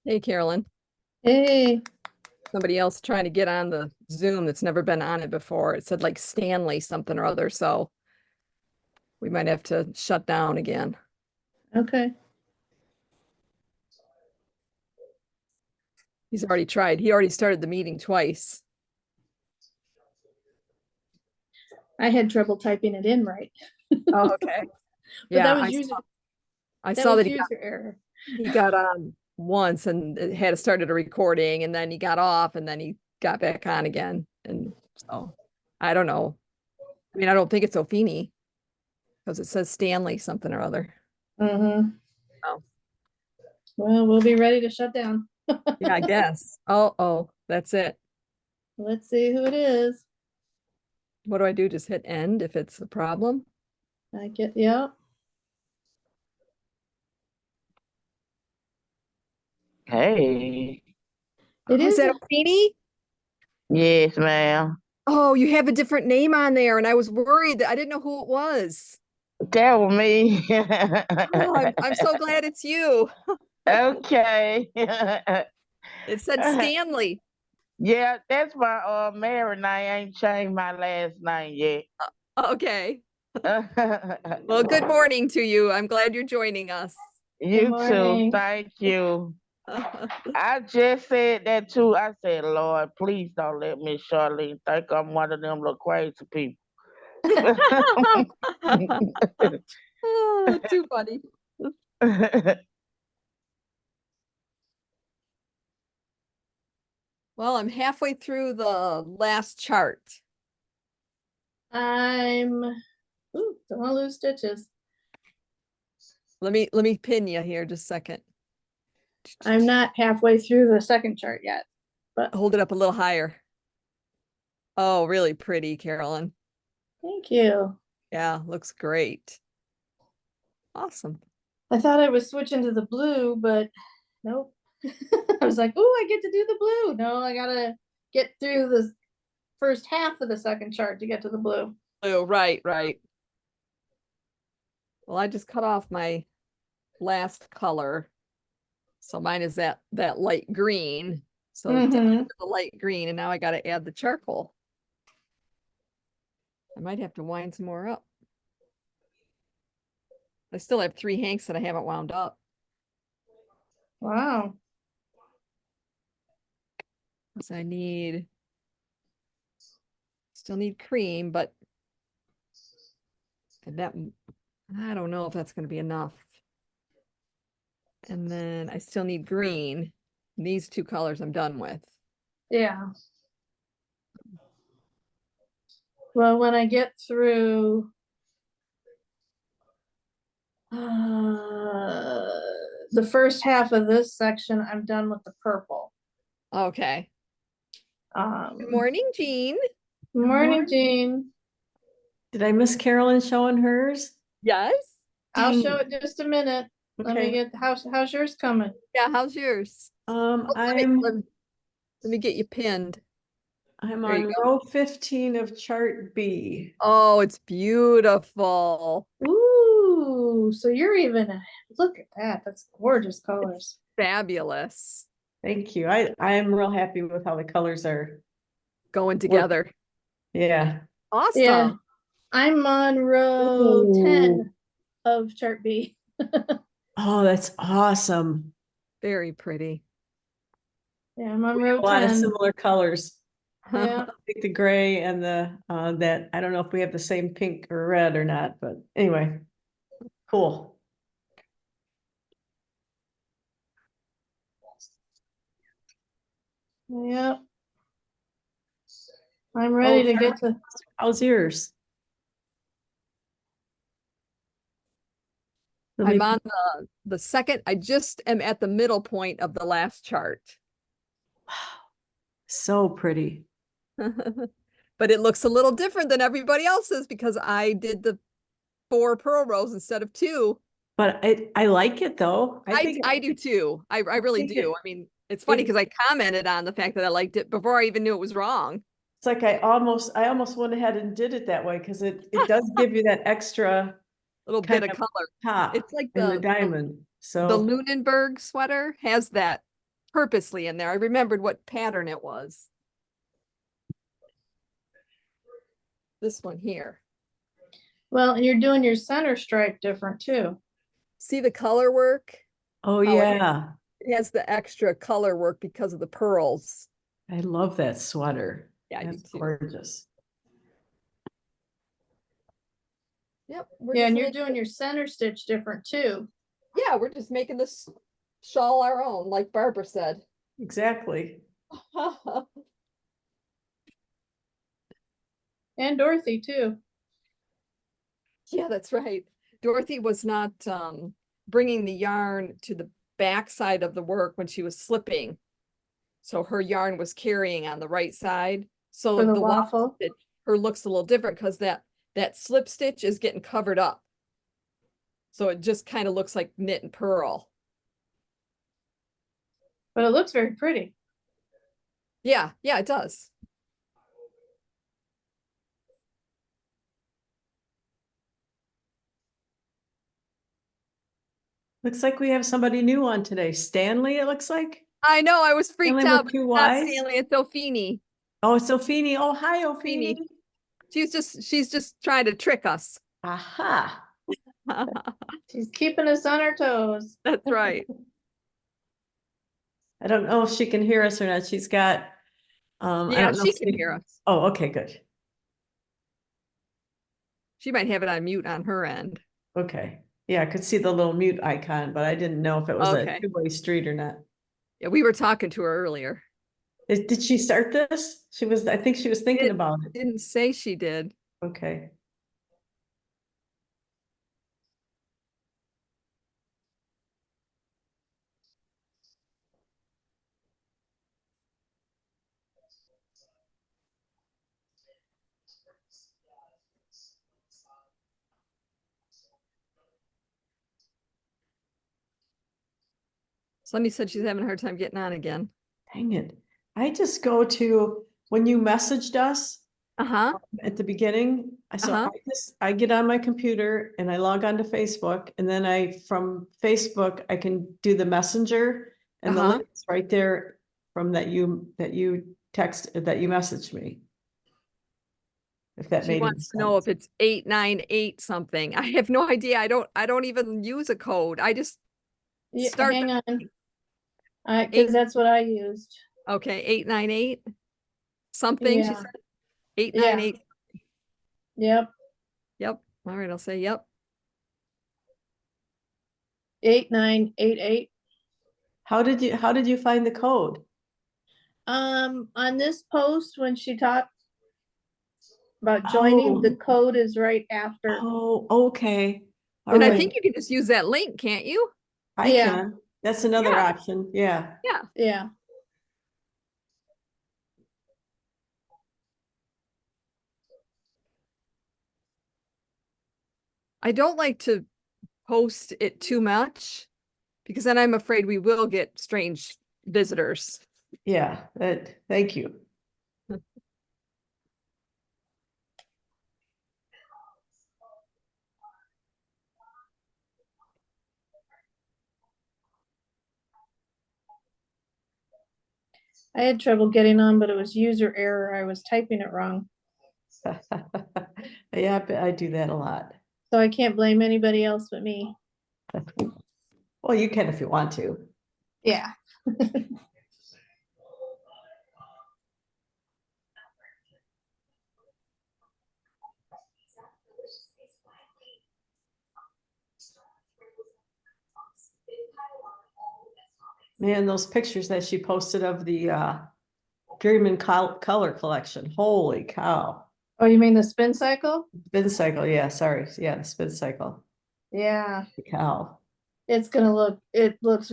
Hey, Carolyn. Hey, Somebody else trying to get on the Zoom that's never been on it before. It said like Stanley something or other, so we might have to shut down again. okay. He's already tried. He already started the meeting twice. I had trouble typing it in right, Oh, okay. but Yeah, I that saw was that user error. he got on once and it had started a recording and then he got off and then he got back on again. And so I don't know. I mean, I don't think it's Ofini because it says Stanley something or other. Mm-hmm. Oh, Well, we'll be ready to shut down. yeah, I guess. Oh, that's it. Let's see who it is. What do I do? Just hit end if it's a problem? Yeah. Hey, It Oh, is is. that Ofini? yes, ma'am. Oh, you have a different name on there, and I was worried that I didn't know who it was. That was me. Oh, I'm so glad it's you. Okay. It said Stanley. Yeah, that's my married name. I ain't changed my last name yet. Okay. Well, good morning to you. I'm glad you're joining us. Good You too. morning. Thank you. I just said that too. I said, Lord, please don't let Miss Charlene think I'm one of them little crazy people. Oh, too funny. Well, I'm halfway through the last chart. I'm. Ooh, don't want to lose stitches. Let me pin you here just a second. I'm not halfway through the second chart yet, but Hold it up a little higher. Oh, really pretty, Carolyn. thank you. Yeah, looks great. Awesome. I thought I was switching to the blue, but nope. I was like, "Oh, I get to do the blue." No, I gotta get through the first half of the second chart to get to the blue. Oh, right. Well, I just cut off my last color. So mine is that light green. So down Mm-hmm. to the light green, and now I got to add the charcoal. I might have to wind some more up. I still have 3 hanks that I haven't wound up. Wow. So still need cream, but that I don't know if that's going to be enough. And then I still need green. These 2 colors I'm done with. Yeah. Well, when I get through the first half of this section, I'm done with the purple. Okay. Good morning, Jean. Morning, Jean. Did I miss Carolyn showing hers? Yes. I'll Dang show it. it just a minute. Let me Okay. get how's yours coming? Yeah, how's yours? Oh, I'm let me get you pinned. I'm There you on go. row 15 of chart B. Oh, it's beautiful. Ooh, so you're even look at that. That's gorgeous colors. Fabulous. Thank you. I'm real happy with how the colors are Going working. together. Yeah. Yeah, Awesome. I'm on row Ooh. 10 of chart B. Oh, that's awesome. Very pretty. Yeah, I'm on We have row a lot of 10. similar colors. Yeah. I think the gray and the that I don't know if we have the same pink or red or not, but anyway, cool. Yep. I'm ready to get to How's yours? I'm on the second. I just am at the middle point of the last chart. So pretty. But it looks a little different than everybody else's because I did the 4 purl rows instead of 2. But I like it though. I do too. I really think do. I mean, it's funny because I commented on the fact that I liked it before I even knew it was wrong. It's like I almost went ahead and did it that way because it does give you that extra Little kind bit of of color. top It's like in the the diamond. the So Lunenburg sweater has that purposely in there. I remembered what pattern it was. This one here. Well, and you're doing your center stripe different too. See the color work? Oh, How it- yeah. It has the extra color work because of the pearls. I love that sweater. Yeah, I do That's too. gorgeous. Yep. We're Yeah, just and you're making- doing your center stitch different too. Yeah, we're just making this shawl our own, like Barbara said. Exactly. And Dorothy too. Yeah, that's right. Dorothy was not bringing the yarn to the back side of the work when she was slipping. So her yarn was carrying on the right side. So For the the waffle. stitch, her looks a little different because that slip stitch is getting covered up. So it just kind of looks like knit and purl. But it looks very pretty. Yeah, it does. Looks like we have somebody new on today. Stanley, it looks like. I know, I was freaked Stanley out, with but two it's not Ys? Stanley, it's Ophini. Oh, it's Ophini. Oh, hi, Ophini. Ophini. She's just trying to trick us. Aha. She's keeping us on our toes. That's right. I don't know if she can hear us or not. She's got, I Yeah, don't know she if can hear us. Oh, okay, good. She might have it on mute on her end. Okay. Yeah, I could see the little mute icon, but I didn't know if it was a Okay. two-way street or not. Yeah, we were talking to her earlier. Did she start this? I think she was thinking about it. Didn't say she did. Okay. Sunny said she's having a hard time getting on again. Dang it. I just go to, when you messaged us Uh-huh. at the beginning, Uh-huh. I get on my computer and I log on to Facebook, and then from Facebook, I can do the messenger, and the Uh-huh. link is right there from that you messaged me. If that She made any wants to know sense. if it's 898 something. I have no idea. I don't even use a code. I just Yeah, start. hang on. Because that's what I used. Okay, 898 something, she Yeah. said. 898. Yep. Yep. All right, I'll say yep. 8988. How did you find the code? On this post, when she talked about joining, the code is right after. Oh, okay. All And I right. think you can just use that link, can't you? I Yeah. can. That's another Yeah. option. Yeah. Yeah. Yeah. I don't like to post it too much because then I'm afraid we will get strange visitors. Yeah. Thank you. I had trouble getting on, but it was user error. I was typing it wrong. Yeah, I do that a lot. So I can't blame anybody else but me. Well, you can if you want to. Yeah. Man, those pictures that she posted of the German color collection. Holy cow. Oh, you mean the spin cycle? Spin cycle. Yeah, sorry. Yeah, the spin cycle. Yeah. Cow. It looks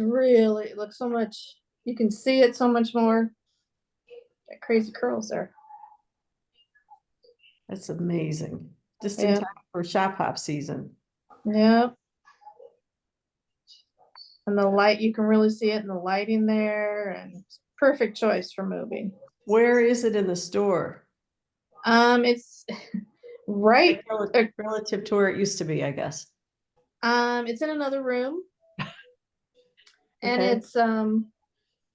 so much, you can see it so much more. Got crazy curls there. That's amazing. Just in Yeah. time for shop hop season. Yep. And the light, you can really see it in the lighting there, and perfect choice for moving. Where is it in the store? It's right, Relative to where it used to be, I guess. it's in another room. And Okay. it's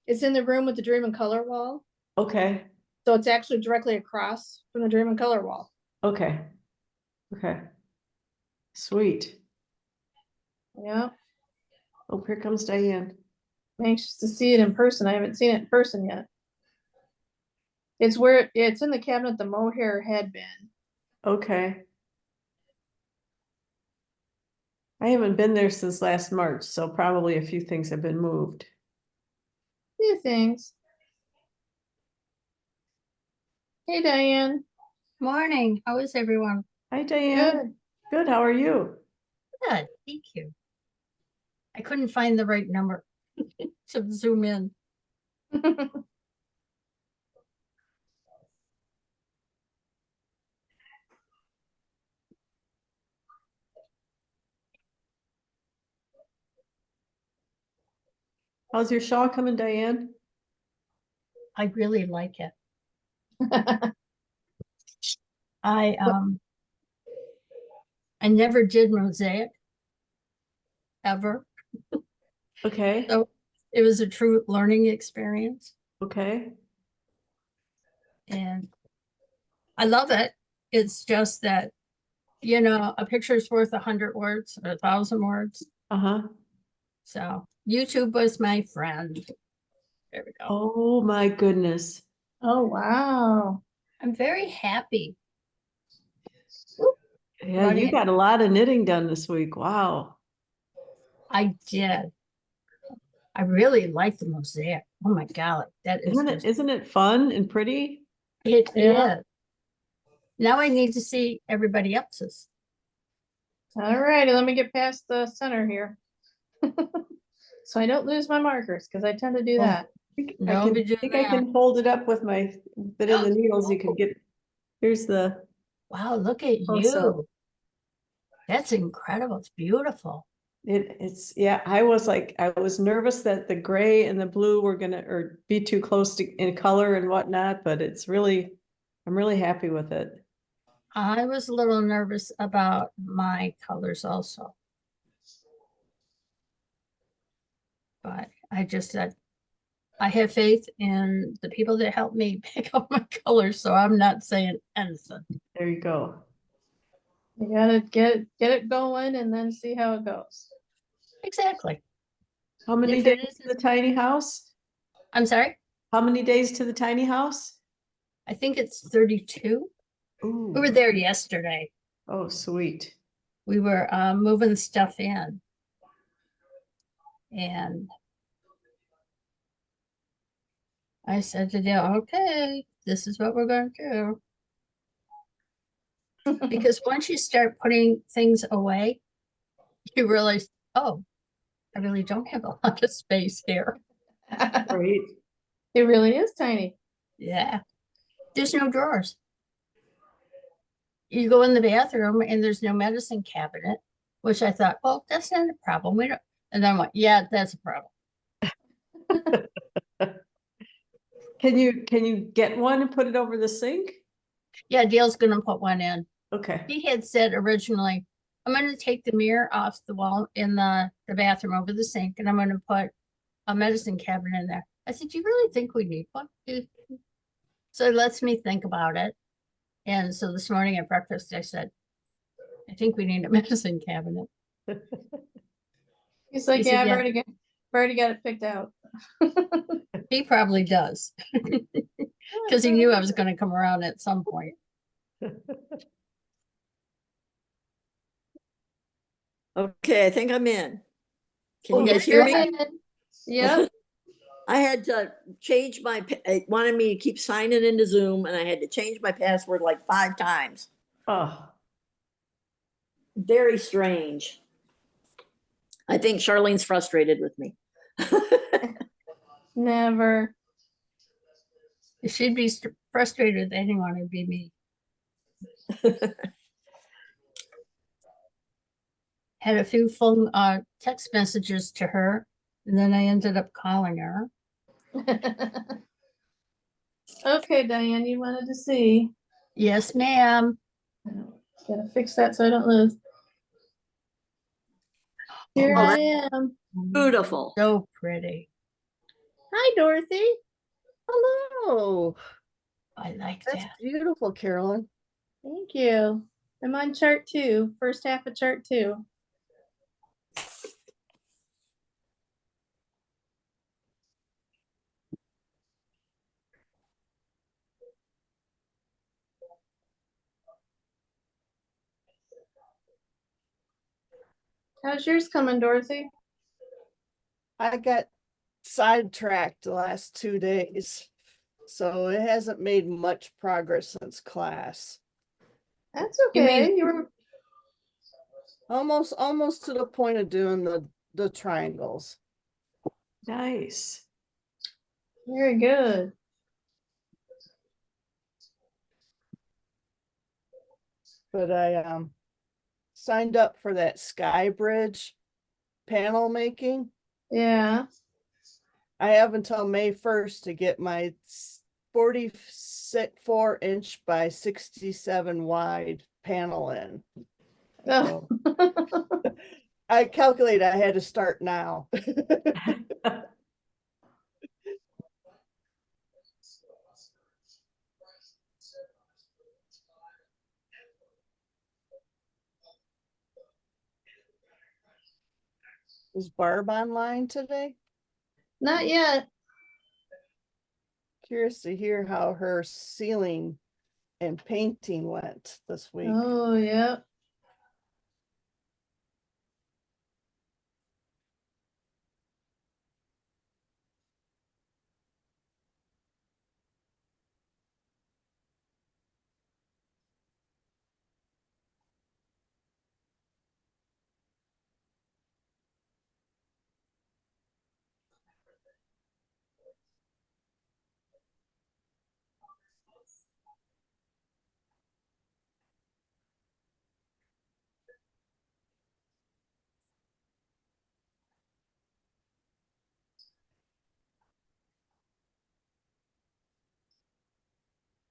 It's in the room with the Dream and Color wall. Okay, So it's actually directly across from the Dream and Color wall. okay. Okay. Sweet. Yeah. Oh, here comes Diane. I'm anxious to see it in person. I haven't seen it in person yet. It's where it's in the cabinet the mohair had been. Okay. I haven't been there since last March, so probably a few things have been moved. Few things. Hey, Diane. Morning. How is everyone? Hi, Diane. Good. Good, how are you? Good. Thank you. I couldn't find the right number to zoom in. How's your shawl coming, Diane? I really like it. I I never did mosaic ever. Okay, So it was a true learning experience okay. and I love it. It's just that, you know, a picture is worth 100 words or 1,000 words. Uh-huh. So YouTube was my friend. There we go. Oh, my goodness. Oh, wow. I'm very happy. Yeah, Running you it. got a lot of knitting done this week. Wow. I did. I really like the mosaic. Oh my God, that is just, Isn't it fun and pretty? it Yeah. is. Now I need to see everybody else's. All righty, let me get past the center here. So I don't lose my markers, because I tend to do Oh. that. No, be doing think I that. can hold it up with my, but in the needles, you can get, here's the, Wow, look at close-up. you. That's incredible. It's beautiful. it's, yeah, I was nervous that the gray and the blue were gonna, or be too close to in color and whatnot, but it's really, I'm really happy with it. I was a little nervous about my colors also. But I just said, I have faith in the people that help me pick up my colors, so I'm not saying anything. There you go. You gotta get it going and then see how it goes. Exactly. How many If days it to the tiny house? I'm sorry. How many days to the tiny house? I think it's 32. Ooh. We were there yesterday. Oh, sweet. We were moving stuff in. And I said to Dale, okay, this is what we're going to do. Because once you start putting things away, you realize, oh, I really don't have a lot of space here. Great. It really is tiny. Yeah. There's no drawers. You go in the bathroom and there's no medicine cabinet, which I thought, well, that's not a problem. We don't. And then I went, yeah, that's a problem. Can you get one and put it over the sink? Yeah, Dale's gonna put one in. Okay. He had said originally, I'm gonna take the mirror off the wall in the bathroom over the sink and I'm gonna put a medicine cabinet in there. I said, do you really think we need one? So it lets me think about it. And so this morning at breakfast, I said, I think we need a medicine cabinet. He's like, He said, yeah, I've yeah. already got it picked out. He probably does. Because he knew I was gonna come around at some point. Okay, I think I'm in. Can Oh, you guys you're hear me? in. Yep. I had to change it wanted me to keep signing into Zoom and I had to change my password like 5 times. Oh, Very strange. I think Charlene's frustrated with me. Never. If she'd be frustrated with anyone, it'd be me. Had a few phone text messages to her, and then I ended up calling her. Okay, Diane, you wanted to see. Yes, ma'am. Gotta fix that so I don't lose. Here Oh, I that's am. beautiful. So pretty. Hi, Dorothy. Hello. I like That's that. beautiful, Carolyn. Thank you. I'm on chart 2, first half of chart 2. How's yours coming, Dorothy? I got sidetracked the last 2 days, so it hasn't made much progress since class. That's You mean- okay. You were Almost to the point of doing the triangles. Nice. very good. But I signed up for that Sky Bridge panel making. Yeah. I have until May 1st to get my 44-inch by 67 wide panel in. Oh. So I calculated I had to start now. Is Barb online today? Not yet. Curious to hear how her ceiling and painting went this week. Oh, yeah.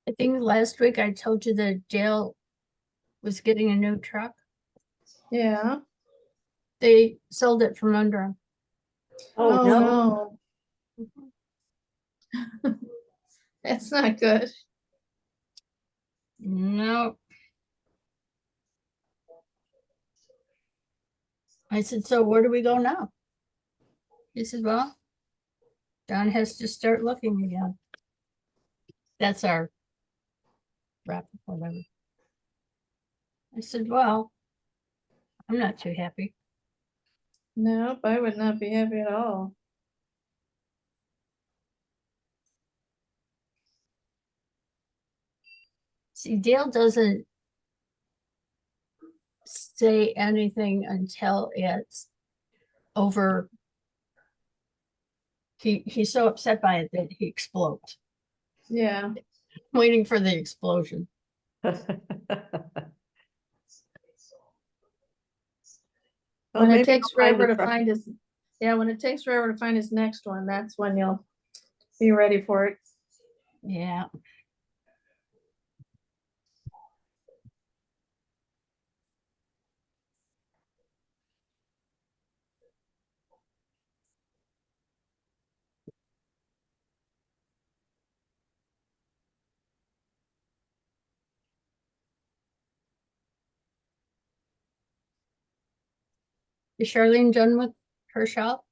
I think last week I told you that Dale was getting a new truck. Yeah. They sold it from under him. Oh, no. no. That's not good. No. I said, so where do we go now? He said, well, Don has to start looking again. That's our wrap up, whatever. I said, well, I'm not too happy. Nope, I would not be happy at all. See, Dale doesn't say anything until it's over. He's so upset by it that he explodes, Yeah. waiting for the explosion. Well, When it maybe takes he'll find forever a to truck. find his, yeah, when it takes forever to find his next one, that's when you'll be ready for it. Yeah. Is Charlene done with her shop?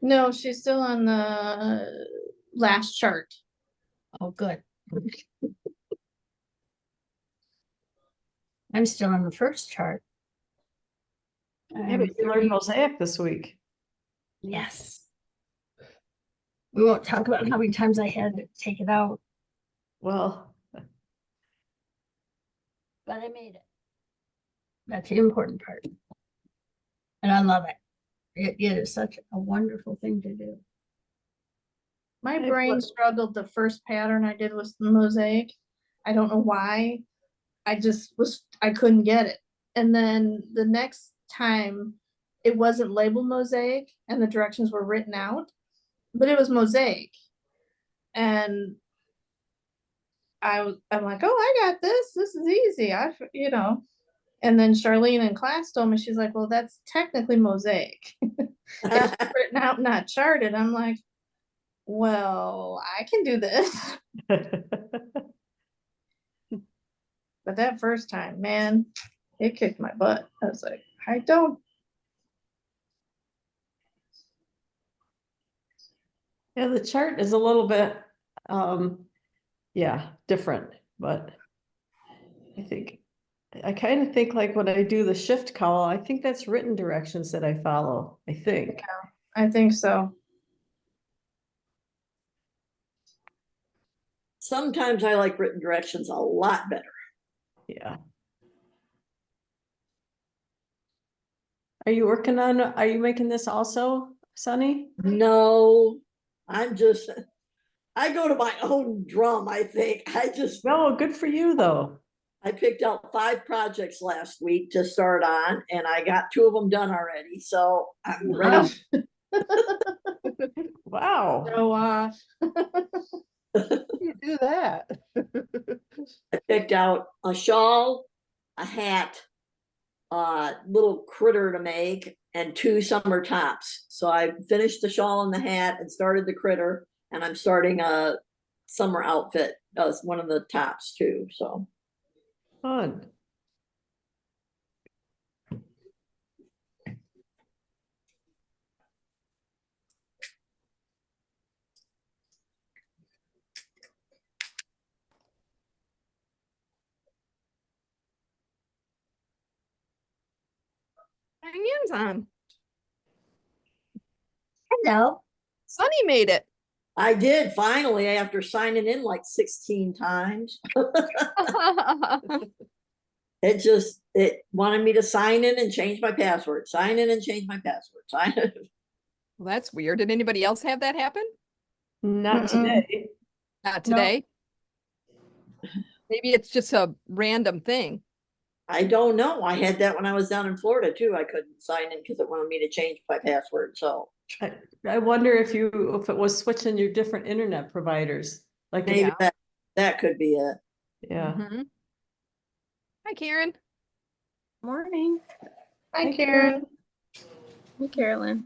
No, she's still on the last chart. Oh, good. I'm still on the first chart. Yeah, but you learned mosaic this week. Yes. We won't talk about how many times I had to take it out, Well, but I made it. That's the important part. And I love it. It is such a wonderful thing to do. My I've brain looked- struggled the first pattern I did was the mosaic. I don't know why. I couldn't get it. And then the next time it wasn't labeled mosaic and the directions were written out, but it was mosaic. And I'm like, oh, I got this. This is easy. And then Charlene in class told me, she's like, well, that's technically mosaic. It's written out, not charted. I'm like, well, I can do this. But that first time, man, it kicked my butt. I was like, I don't. Yeah, the chart is a little bit, yeah, different, but I kind of think like when I do the shift call, I think that's written directions that I follow, I think. I think so. Sometimes I like written directions a lot better. Yeah. Are you making this also, Sunny? No, I go to my own drum, I think. No, good for you though. I picked out 5 projects last week to start on, and I got 2 of them done already. So I'm ready. Wow. Show off. You do that. I picked out a shawl, a hat, a little critter to make, and 2 summer tops. So I finished the shawl and the hat and started the critter, and I'm starting a summer outfit as one of the tops too. So Fun. Hands on. Hello. Sunny made it. I did finally, after signing in like 16 times. It wanted me to sign in and change my password, sign in and change my password, sign in. Well, that's weird. Did anybody else have that happen? Not today. Not today. Maybe it's just a random thing. I don't know. I had that when I was down in Florida too. I couldn't sign in because it wanted me to change my password. So I wonder if it was switching your different internet providers. Like maybe Yeah. that could be it. yeah. Mhm. Hi, Karen. Morning. Hi, Hi, Karen. Hey, Carolyn.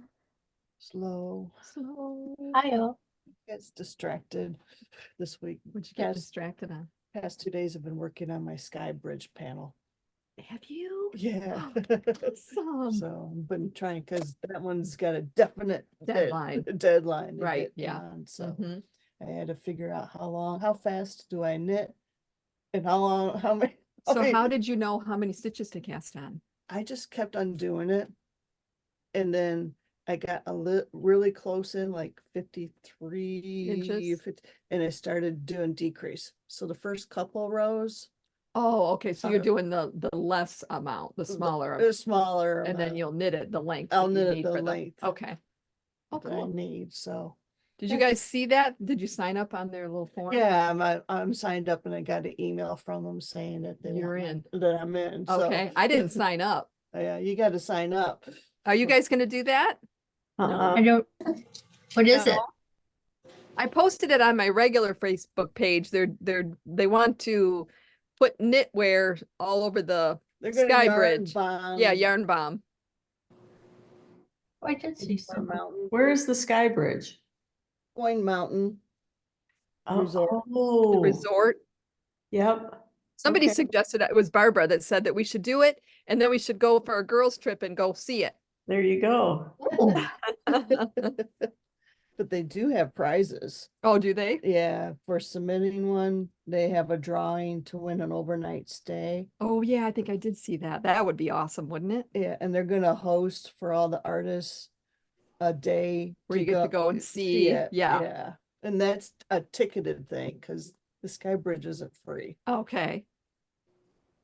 Slow. Slow. Hi, all. Gets distracted this week. What'd you get Past, distracted on? past 2 days I've been working on my sky bridge panel. Have you? Yeah. Awesome. So I've been trying, because that one's got a definite Deadline. deadline to Right, get yeah. done. So Mhm. I had to figure out how fast do I knit, and how many. So many- how did you know how many stitches to cast on? I just kept on doing it, and then I got really close in, like 53 Inches? 50, and I started doing decrease. So the first couple rows, Oh, okay. So you're Uh, doing the less amount, the smaller, amount, smaller, and then amount you'll knit it the length. I'll that you knit it need the for length Okay. Oh, that I cool. need. So Did you guys see that? Did you sign up on their little form? yeah, I'm signed up, and I got an email from them saying that You're in. that I'm in. So Okay. I didn't sign up. yeah, you got to sign up. Are you guys going to do that? I don't. What is it? I posted it on my regular Facebook page. They want to put knitwear all over the They're gonna Sky yarn Bridge. bomb. Yeah, yarn bomb. Oh, I did see Going some. Mountain. Where's the Sky Bridge? Going Mountain. Resort. The Oh, resort. yep. Somebody Okay. suggested it was Barbara that said that we should do it, and then we should go for a girls' trip and go see it. There you go. But they do have prizes. Oh, do they? Yeah, for submitting one, they have a drawing to win an overnight stay. Oh, yeah, I think I did see that. That would be awesome, wouldn't it? Yeah, and they're gonna host for all the artists a day Where you get to go and see. it. Yeah. Yeah, and that's a ticketed thing, because the Sky Bridge isn't free. Okay.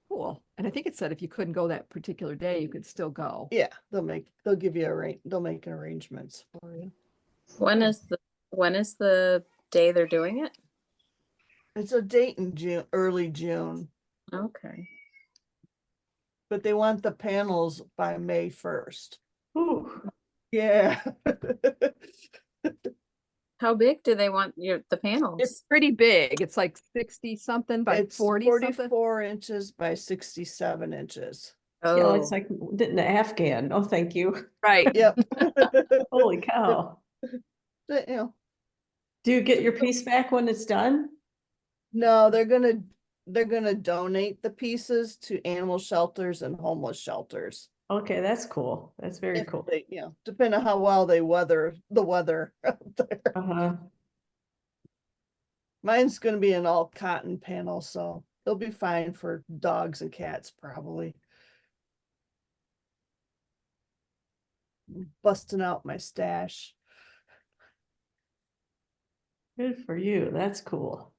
Cool. And I think it said if you couldn't go that particular day, you could still go. Yeah, they'll give you they'll make arrangements for you. When is the day they're doing it? It's a date in June, early June, Okay. but they want the panels by May 1st. Ooh. Yeah. How big do they want the panels? It's pretty big. It's like 60 something by It's 40 something. 44 inches by 67 inches. Yeah, Oh, it's like an Afghan. Oh, thank you. Right. Yep. Holy cow. But, Do you get your piece back when it's done? No, they're gonna donate the pieces to animal shelters and homeless shelters. Okay, that's cool. That's very If cool. they, depending on how well they weather the weather out there. Uh-huh. Mine's gonna be an all cotton panel, so it'll be fine for dogs and cats probably. Busting out my stash. Good for you. That's cool.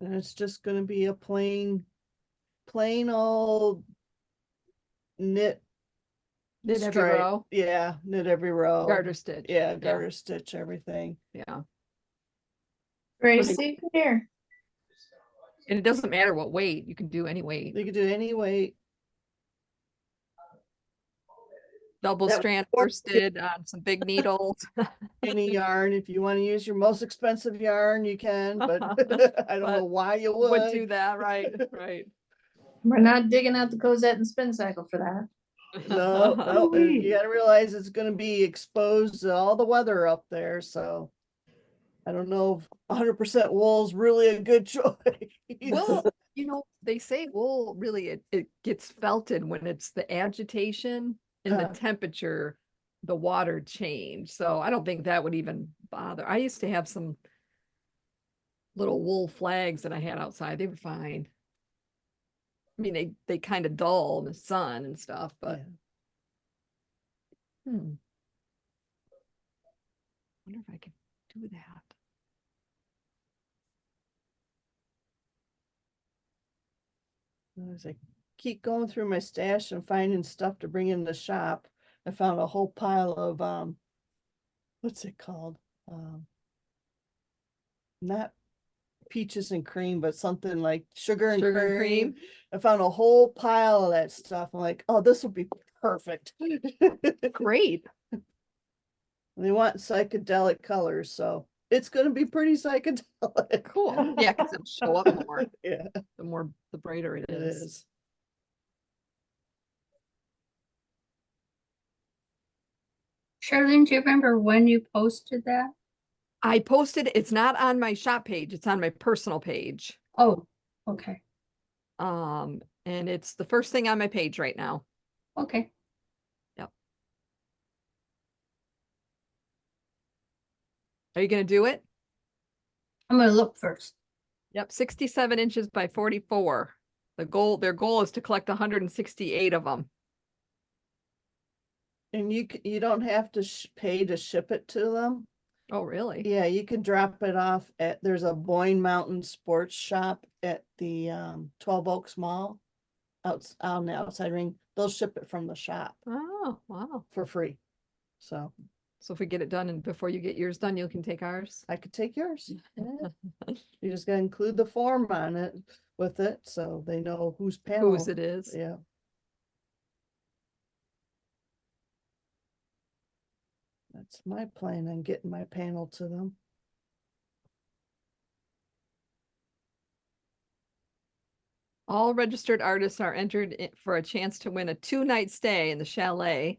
And it's just gonna be a plain old knit Knit every stripe. row, Yeah, knit every row. garter stitch. Yeah, garter stitch everything. Yeah. Gracie, here. And it doesn't matter what weight, you can do any weight. You can do any weight. Double That- strand worsted on some big needles. Any yarn. If you want to use your most expensive yarn, you can, but I don't know But why you Would do would. that, right, right. We're not digging out the Cosette and spin cycle for that. No, no, and Ooh-wee. you gotta realize it's gonna be exposed to all the weather up there, so. I don't know if 100% wool is really a good choice. Well, they say wool really, it gets felted when it's the agitation and the Uh. temperature, the water change. So I don't think that would even bother. I used to have some little wool flags that I had outside. They were fine. I mean, they kind of dull in the sun and stuff, but Yeah. wonder if I could do that. As I keep going through my stash and finding stuff to bring in the shop, I found a whole pile of what's it called? Not peaches and cream, but something like sugar and Sugar and cream. cream? I found a whole pile of that stuff. I'm like, oh, this will be perfect. Great. They want psychedelic colors, so it's gonna be pretty psychedelic. Cool. Yeah, because it'll show up more. Yeah, The brighter it it is. is. Charlene, do you remember when you posted that? I posted, it's not on my shop page, it's on my personal page. Oh, okay, And it's the first thing on my page right now. okay. Are you gonna do it? I'm gonna look first. Yep, 67 inches by 44. Their goal is to collect 168 of them. And you don't have to pay to ship it to them. Oh, really? Yeah, you can drop it off there's a Boyne Mountain Sports Shop at the 12 Oaks Mall. Out on the outside ring. They'll ship it from the shop Oh, wow. for free. So So if we get it done and before you get yours done, you can take ours. I could take yours. Yeah. You just gotta include the form on it with it, so they know whose panel. Whose it is. Yeah. That's my plan on getting my panel to them. All registered artists are entered for a chance to win a 2-night stay in the chalet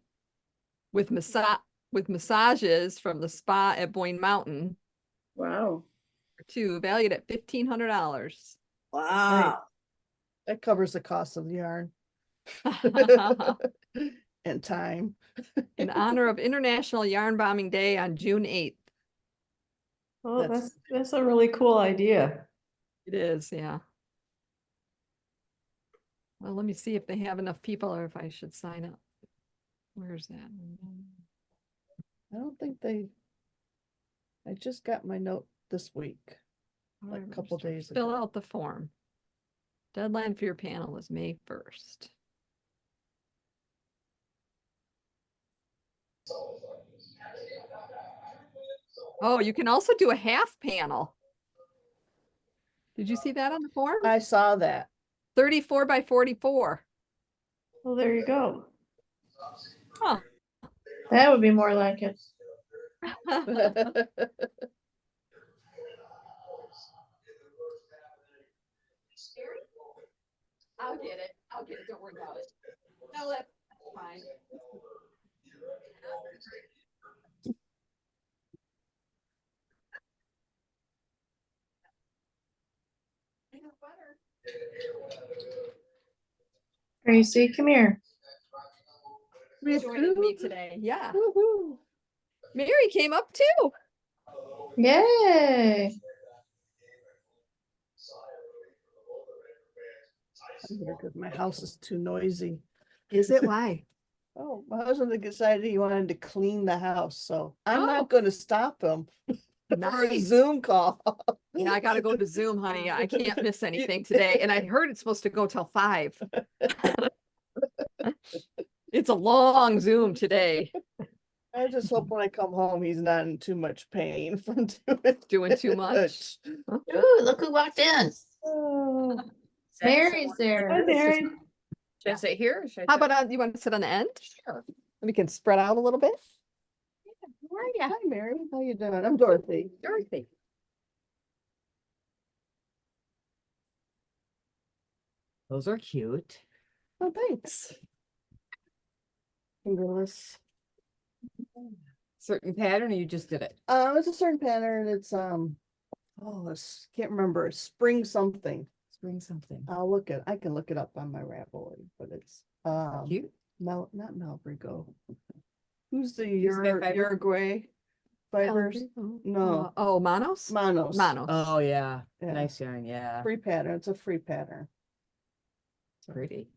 with massages from the spa at Boyne Mountain, Wow. valued at $1,500. Wow. That covers the cost of the yarn and time. In honor of International Yarn Bombing Day on June 8th. Oh, That's- that's a really cool idea. It is, yeah. Well, let me see if they have enough people or if I should sign up. Where's that? I don't think I just got my note this week. Like a couple days Fill ago. out the form. Deadline for your panel is May 1st. Oh, you can also do a half panel. Did you see that on the form? I saw that. 34 by 44. Well, there you go. Huh. That would be more like it. I'll get it. Don't worry about it. No, that's fine. Gracie, come here. We had Joining me food? today. Yeah. Woohoo. Mary came up too. Yay. I'm here because my house is too noisy. Is it? Why? Oh, my husband decided he wanted to clean the house, so I'm Oh. not gonna stop him for a Nice. Zoom call. Yeah, I gotta go to Zoom, honey. I can't miss anything today. And I heard it's supposed to go till 5. It's a long Zoom today. I just hope when I come home, he's not in too much pain from Doing too much. Ooh, look who walked in. Oh, Mary's there. Hi, Mary. Should I sit here? Or should How about you want to sit on the end? Sure. We can spread out a little bit. how are you? Hi, Mary. How you doing? I'm Dorothy. Dorothy. Those are cute. Oh, thanks. Fingerless. Certain pattern or you just did it? It's a certain pattern. It's can't remember. It's spring something. Spring something. I can look it up on my Ravelry, but it's Cute. not Malbrigo. Who's the Who's that fiber? Uruguay fibers? No. Oh, Manos? Manos. Manos. Oh yeah. Yeah. Nice yarn. Yeah. Free pattern. It's a free pattern. Pretty.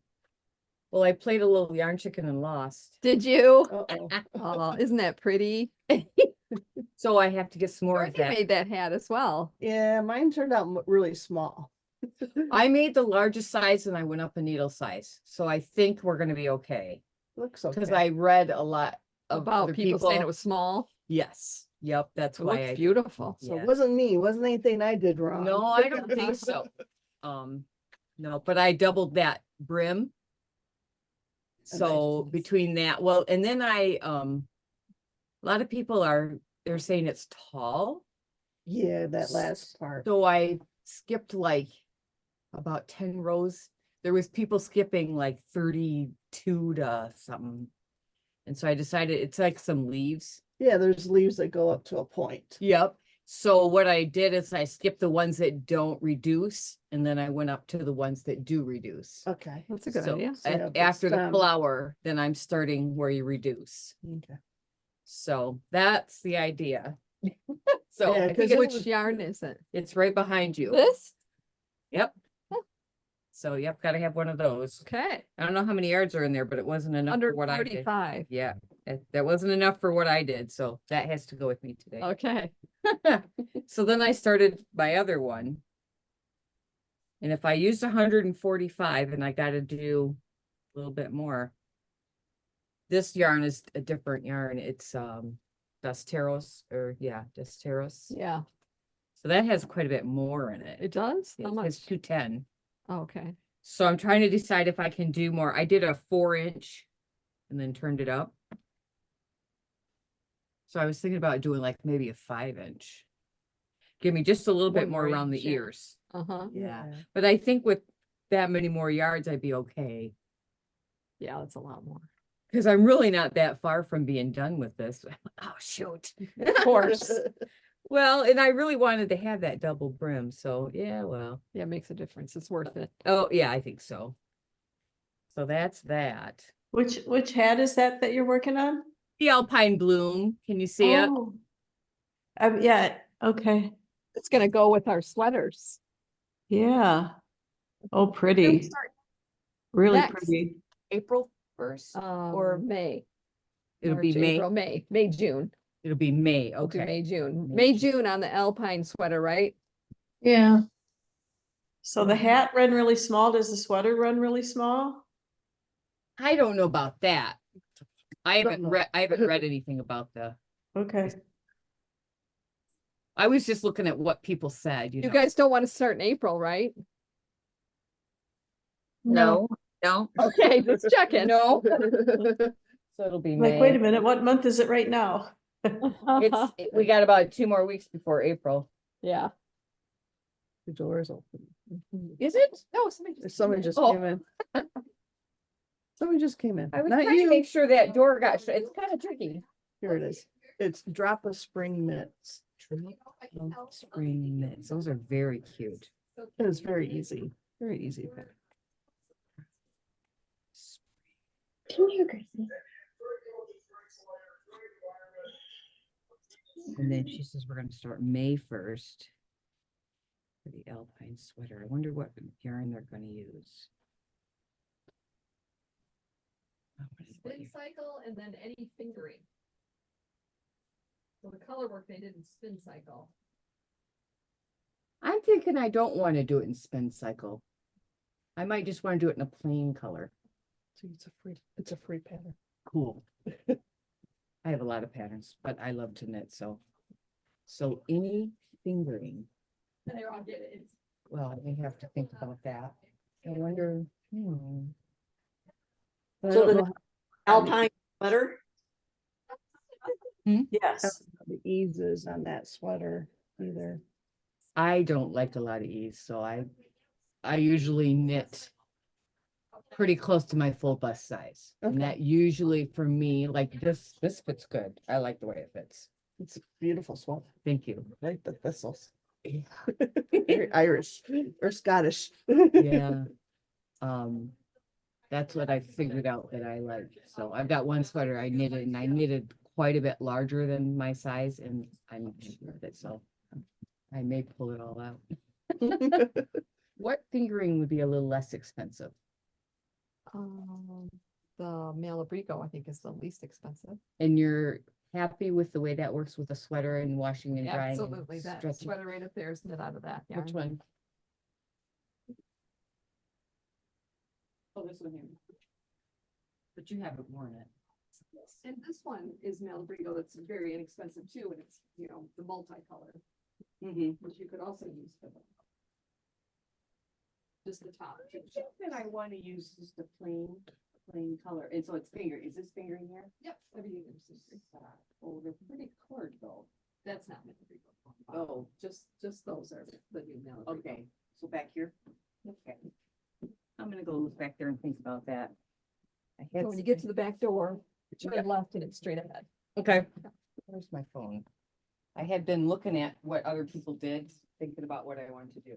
Well, I played a little yarn chicken and lost. Did you? Uh-oh. Oh, isn't that pretty? So I have to get some more of Dorothy that. made that hat as well. Yeah, mine turned out really small. I made the largest size and I went up a needle size. So I think we're gonna be okay. Looks okay. Because I read a lot of About other people saying it was small. Yes. Yep. That's It why looks I beautiful. So yeah. it wasn't me. It wasn't anything I did wrong. No, I don't think so. No, but I doubled that brim. A nice So piece. between that, well, and then a lot of people they're saying it's tall. Yeah, that last part. So I skipped like about 10 rows. There was people skipping like 32 to something. And so I decided it's like some leaves. Yeah, there's leaves that go up to a point. Yep. So what I did is I skipped the ones that don't reduce, and then I went up to the ones that do reduce. Okay. That's a good So idea. So yeah, after the it's, flower, then I'm starting where you reduce. Okay. So that's the idea. So Yeah, I 'cause think it Which was- yarn is it? it's right behind you. This? Yep. So yep, gotta have one of those. Okay. I don't know how many yards are in there, but it wasn't enough Under for what I did. 35. Yeah, that wasn't enough for what I did, so that has to go with me today. Okay. So then I started my other one. And if I used 145 and I gotta do a little bit more. This yarn is a different yarn. It's Desteros Desteros. Yeah, So that has quite a bit more in it. it does? How It's much? 210. Oh, okay. So I'm trying to decide if I can do more. I did a 4-inch and then turned it up. So I was thinking about doing like maybe a 5-inch. Give me just a little bit One more more around inch, the yeah. ears. Uh-huh. Yeah. But I think with that many more yards, I'd be okay. Yeah, that's a lot more. Because I'm really not that far from being done with this. Oh, shoot. Of course. Well, and I really wanted to have that double brim. So yeah, well. Yeah, it makes a difference. It's worth it. Oh, yeah, I think so. So that's that. Which hat is that you're working on? The Alpine Bloom. Can you see it? Oh. Yeah, okay. It's gonna go with our sweaters. Yeah. Oh, When we pretty. start, Really next. pretty. April 1st? Or May. It'll be March, May. April, May, June. It'll be May. We'll do Okay. May, June. May, May, June on the Alpine sweater, right? Yeah. So the hat run really small. Does the sweater run really small? I don't know about that. I Don't haven't know. read anything about Okay. I was just looking at what people said, you You know. guys don't want to start in April, right? No. No. Okay, just checking. No. So it'll be May. Like, wait a minute, what month is it right now? We got about 2 more weeks before April. Yeah. The door is open. Is it? No, somebody Someone just Oh. came in. Someone just came in. I was Not trying to you. make sure that door got shut. It's kind of tricky. Here it is. It's drop of spring minutes. Spring mitts. Those are very cute. It is very easy. Very easy. Pat. Come here, Gracie. And then she says we're gonna start May 1st for the alpine sweater. I wonder what yarn they're gonna use. Oh, what is Spin it? cycle and then any fingering. So the color work they did in spin cycle. I'm thinking I don't want to do it in spin cycle. I might just want to do it in a plain color. So it's a free pattern. Cool. I have a lot of patterns, but I love to knit, so any fingering. And they all get it. Well, I may have to think about that. I wonder. But I So don't the know alpine sweater, Yes. The eases on that sweater either. I don't like a lot of ease, so I usually knit pretty close to my full bust size. And Okay. that usually for me, like this fits good. I like the way it fits. It's a beautiful sweater. Thank you. Like the thistles. Very Irish or Scottish. Yeah. That's what I figured out that I like. So I've got one sweater I knitted, and I knitted quite a bit larger than my size, and I'm happy with it, so I may pull it all out. What fingering would be a little less expensive? The Malabrigo, I think, is the least expensive. And you're happy with the way that works with the sweater and washing and drying? and Absolutely, that stretching? sweater right up there is knit out of that. Which yarn. one? Oh, this one here. But you haven't worn it. And this one is Malabrigo, that's very inexpensive too, and it's, you know, the multicolor, which you could also use for the. Just the top. I think that I want to use just a plain color, and so it's finger, is this fingering here? Yep, everything is. Oh, they're pretty colored though. That's not Malabrigo. Oh, Just those are the new Malabrigo. okay, so back here? Okay. I'm gonna go look back there and think about that. I had So when you get to the back door, turn left and it's straight ahead. Okay. Where's my phone? I had been looking at what other people did, thinking about what I wanted to do.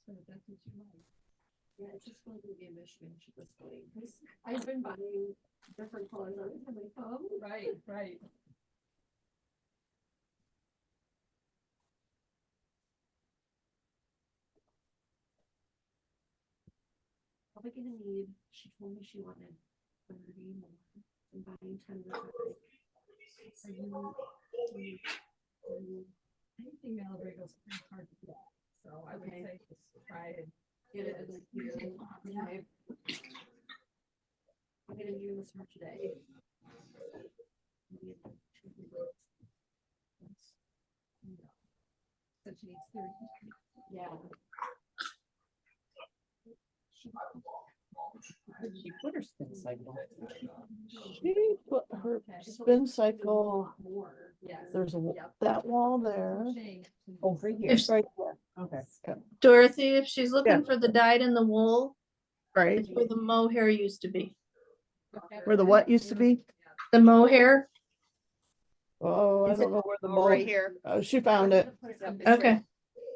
So that's what you like. Yeah, it's just going to be a mishmash at this point. 'Cause I've been buying different colors every time they come. Right, right. Probably gonna need, she told me she wanted 30 more. I'm buying 10 of the anything Malabrigo's pretty hard to get. So I would say just try and get it as you. Okay. I'm gonna use her today. She put her spin cycle. She put her spin cycle, there's that wall there. Oh, right here. If- Right there, Okay. Dorothy, if she's looking for the dyed in the wool, right, it's where the mohair used to be. where the what used to be? The mohair, Oh, I Is don't know where the Oh, right mold, here. oh, she found it. okay,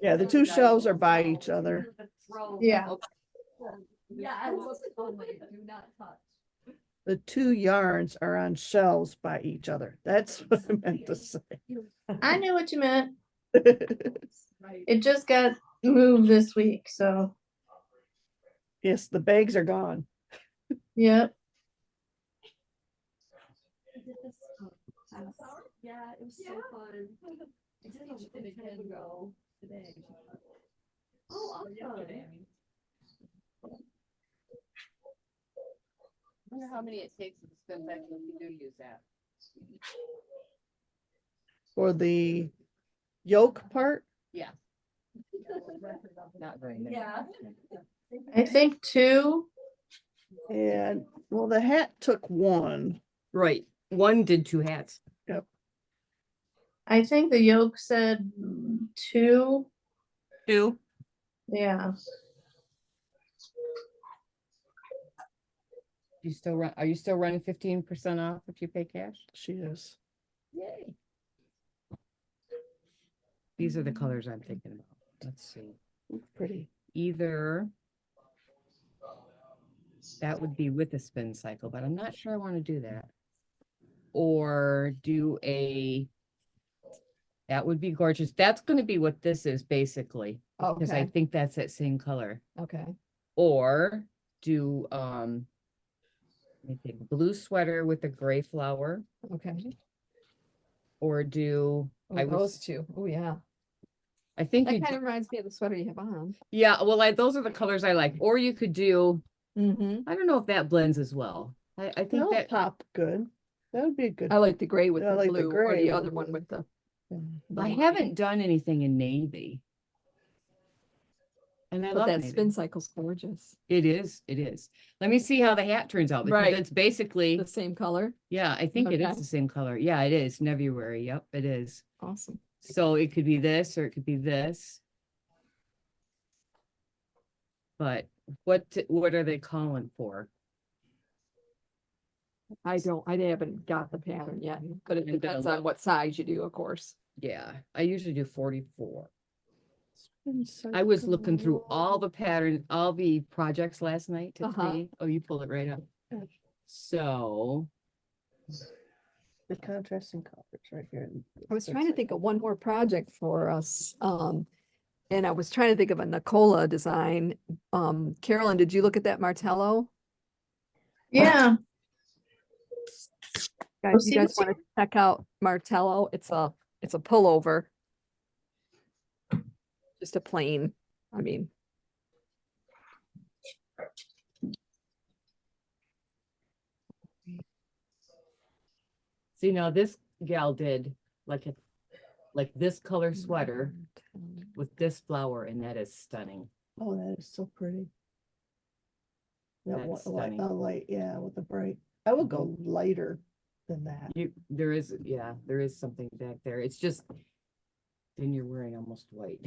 Yeah, the two shelves are by each other. yeah. The two yarns are on shelves by each other. That's what I meant to say. I knew what you meant. It just got moved this week, so, Yes, the bags are gone. yep. Yeah, it was so fun. I didn't go today. Oh, yesterday, I mean. I wonder how many it takes to spin cycle if you do use that. For the yoke part, Yeah. Not very many. Yeah. I think two, and well, the hat took one. Right. One did 2 hats. I think the yoke said two, 2. yeah. You still run? Are you still running 15% off if you pay cash? She is. Yay. These are the colors I'm thinking about. Let's see. Pretty. Either that would be with a spin cycle, but I'm not sure I want to do that. Or do that would be gorgeous. That's going to be what this is basically, because I Okay, think that's that same color. okay. Or do, let me think, blue sweater with a gray flower, Okay. or do, Oh, I those was, two. Oh, yeah. I think That you, kind of reminds me of the sweater you have on. yeah, well, those are the colors I like. Or you could do, Mm-hmm. I don't know if that blends as well. I think That'll that, pop good. That would be a good. I like the gray with I the like the blue, or gray the with other the one with the. I haven't done anything in navy. And I But love that navy. spin cycle's gorgeous. It is, it is. Let me see how the hat turns out, because Right. it's basically, The same color. yeah, I think it is Okay. the same color. Yeah, it is. Nevuary. Yep, it is. Awesome. So it could be this or it could be this. But what are they calling for? I haven't got the pattern yet, but it I'm gonna depends look. on what size you do, of course. Yeah, I usually do 44. Spin I was looking through cycle. all the patterns, all the projects last night to Uh-huh. see. Oh, you pulled it right up. So The contrasting colors right here. I was trying to think of one more project for us. And I was trying to think of a Nicola design. Carolyn, did you look at that Martello? Yeah, Guys, see you guys what want to check out Martello? It's a pullover. Just a plain, I mean. see now this gal did like this color sweater with this flower, and that is stunning. Oh, that is so pretty. That That's light, stunning. light, yeah, with the bright. I would go lighter than that. There is something back there. It's just then you're wearing almost white.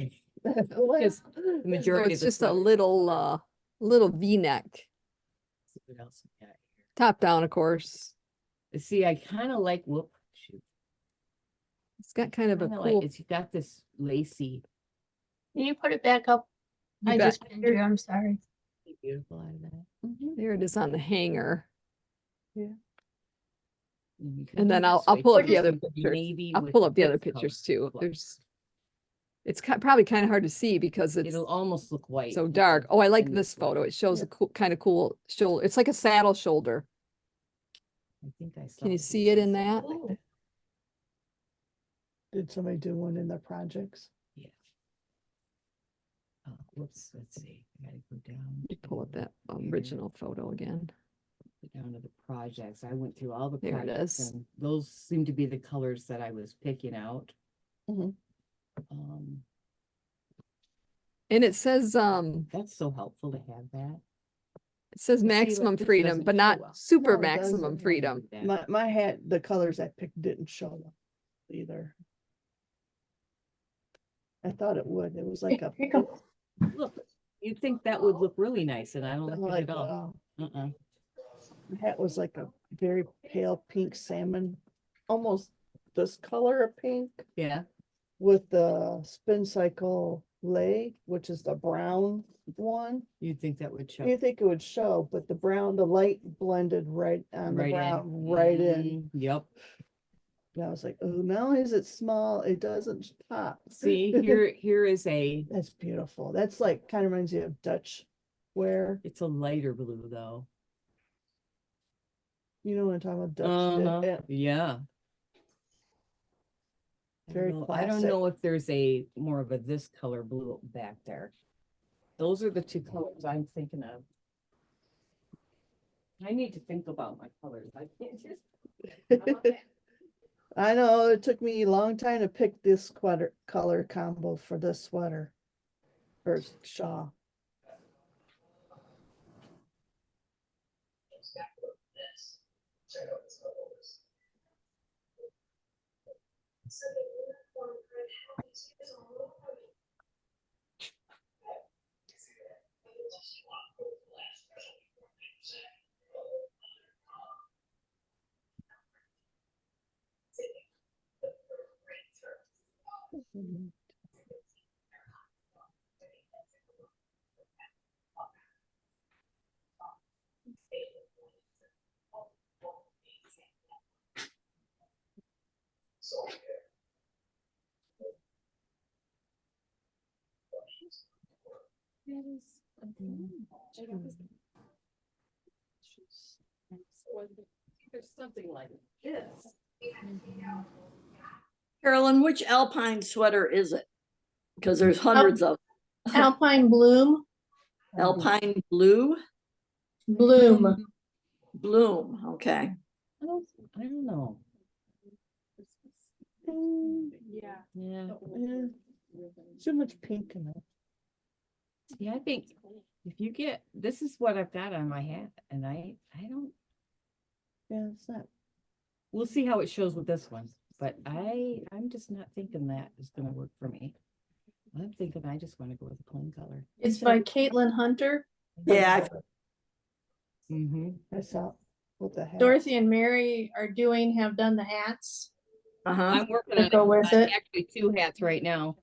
Because the So majority of it's the just a sweater- little V-neck, See what else we got here. top down, of course. See, I kind of like shoot. It's got kind of a Kinda cool. it's got this lacy, Can you put it back up? You I bet. just pinned you, I'm sorry. beautiful out of that. There it is on the hanger. You can And then do I'll this way, pull up too. the other You could do pictures. navy I'll with pull up the other this color pictures too. flower. It's probably kind of hard to see because it's It'll almost look white. so with dark. the- Oh, I like and this photo. sweater. It shows a cool, kind of cool shoulder. It's like a saddle shoulder. I think I saw Can you these see it in ones. that? Did somebody do one in their projects? Yeah. Oh, whoops, let's see. I gotta go down. You pull up to that here. original photo again. Go down to the projects. I went through all the There it projects is. and those seem to be the colors that I was picking out. Mhm. Um, And it says, that's so helpful to have that. it says like, maximum this freedom, doesn't but show not well. super No, it maximum doesn't. freedom. Yeah. My hat, the colors I picked didn't show up either. I thought it would. It was like a. Here you go. Look, you'd think that would look really nice and I don't like it like, at all. Uh-uh. The hat was like a very pale pink salmon, almost this color of pink Yeah. with the spin cycle lay, which is the brown one. You'd think that would show. You think it would show, but the brown, the light blended right on the Right brown, in. right in. Mhm. Yep. And I was like, oh, not only is it small, it doesn't pop. See, here is a, That's beautiful. That's like, kind of reminds you of Dutch wear. it's a lighter blue though. You know what I'm talking about? Dutch. Uh-huh. Yeah. Very I don't classic. know if there's a more of a this color blue back there. Those are the two colors I'm thinking of. I need to think about my colors. I can't just. I know it took me a long time to pick this sweater color combo for this sweater or shawl. There's something like this. Carolyn, which Alpine sweater is it? Because there's hundreds of Alpine Bloom, Alpine blue, Bloom. bloom. Okay. I don't know. Yeah. Yeah. Too much pink in it. Yeah, I think if you get, this is what I've got on my hat and I don't, Yeah, it's not. we'll see how it shows with this one, but I'm just not thinking that is gonna work for me. I'm thinking I just want to go with a plain color. It's by Caitlin Hunter. Yeah. Mm-hmm. I saw with the hat. Dorothy and Mary have done the hats. Uh-huh. I'm working To on go with it. actually 2 hats right now.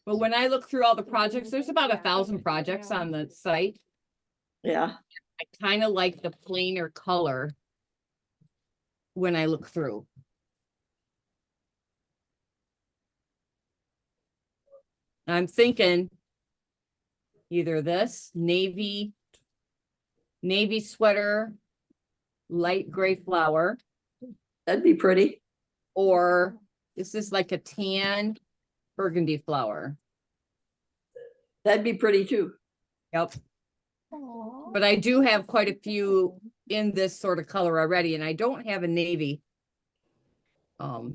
But when I look through all the projects, there's about 1,000 projects on the site. Yeah. I kind of like the plainer color when I look through. I'm thinking either this navy sweater, light gray flower, That'd be pretty. or this is like a tan burgundy flower. That'd be pretty too. Yep. But I do have quite a few in this sort of color already, and I don't have a navy. I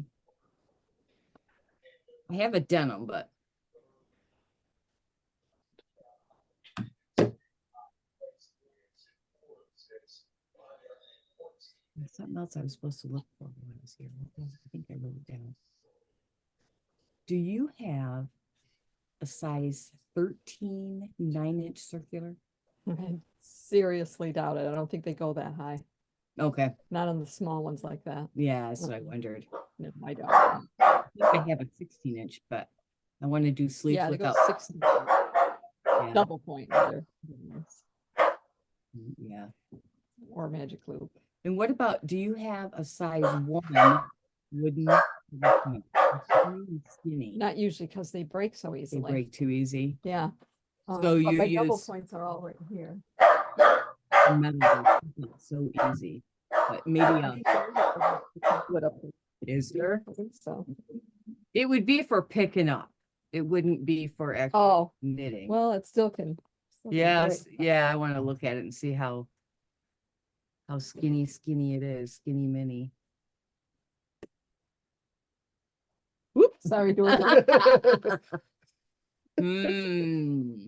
have a denim, but. There's something else I was supposed to look for when I was here. What was it? I think I wrote it down. Do you have a size 13 9-inch circular? I seriously doubt it. I don't think they go that high. Okay. Not on the small ones like that. Yeah, that's what I wondered. No, I don't. I think I have a 16-inch, but I want to do sleeves Yeah, they go without. 6 Yeah. double point rather. Yeah. Or magic loop. And what about, do you have a size 1 wooden? Really skinny. Not usually because they break so They easily. break too easy. Yeah. So but you my double use- points are all right here. The metal is not so easy, but maybe What up? is there? I think so. It would be for picking up. it wouldn't be for actual Oh, knitting. well, it still can. still can Yes, break. yeah, I want to look at it and see how skinny it is, skinny mini. Whoop. Sorry, Dorothy. Hmm.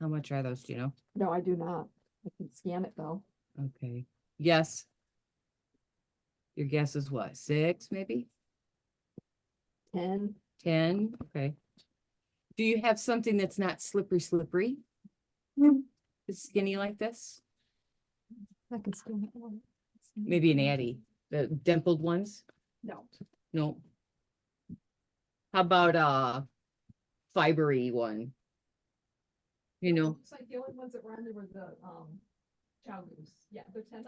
How much are those, do you know? No, I do not. I can scan it though. Okay, yes. Your guess is what, 6 maybe? 10. 10, okay. Do you have something that's not slippery? It's skinny like this? I can scan it. One. Maybe an Addy, the dimpled ones? No. No. How about a fibery one? You know, Looks like the only ones that were on there were the chow goose. Yeah, they're $10.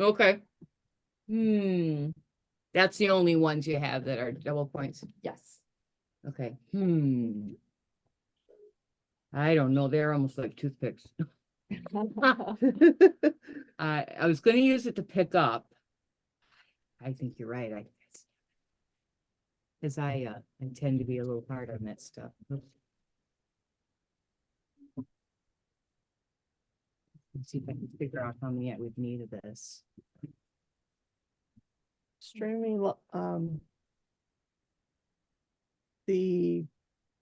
okay. That's the only ones you have that are double points. Yes. Okay. I don't know. They're almost like toothpicks. I was going to use it to pick up. I think you're right. Because I tend to be a little hard on that stuff. Oops. Let's see if I can figure out how many I would need of this. Streaming, the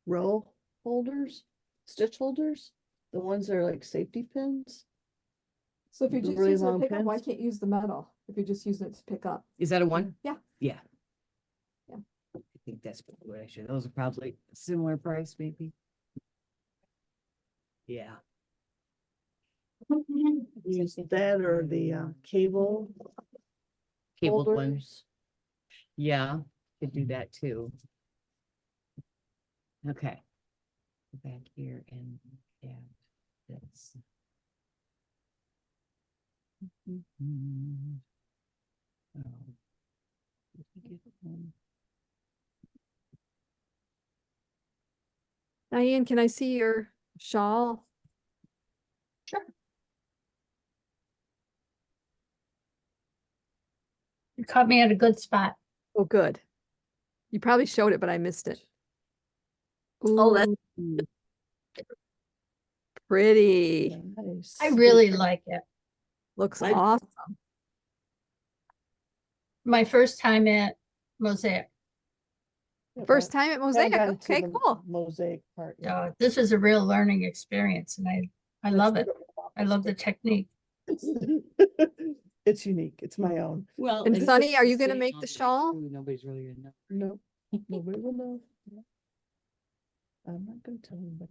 row holders, stitch holders, the ones that are like safety pins. So if you're The just really using it to long pick up, why pins? can't you use the metal? If you're just using it to pick up. Is that a 1? Yeah. Yeah. Yeah. I think that's what I should. Those are probably similar price, maybe. Yeah. Use that or the cable Cable one. holders. Yeah, could do that too. Okay. Go back here and add this. Oh. Did we get one? Diane, can I see your shawl? You caught me at a good spot. Oh, good. You probably showed it, but I missed it. Oh, that's Ooh, pretty. Nice. I really like it. Looks I- awesome. My first time at Mosaic. Yep, First I time at haven't Mosaic. gotten to Okay, the cool. Mosaic part yet. So this is a real learning experience and I love it. I love the technique. It's unique. It's my own. Well, And it's Sunny, just are the you gonna same make all the way shawl? through. Nobody's really gonna know. No, nobody will know. I'm not gonna tell you, but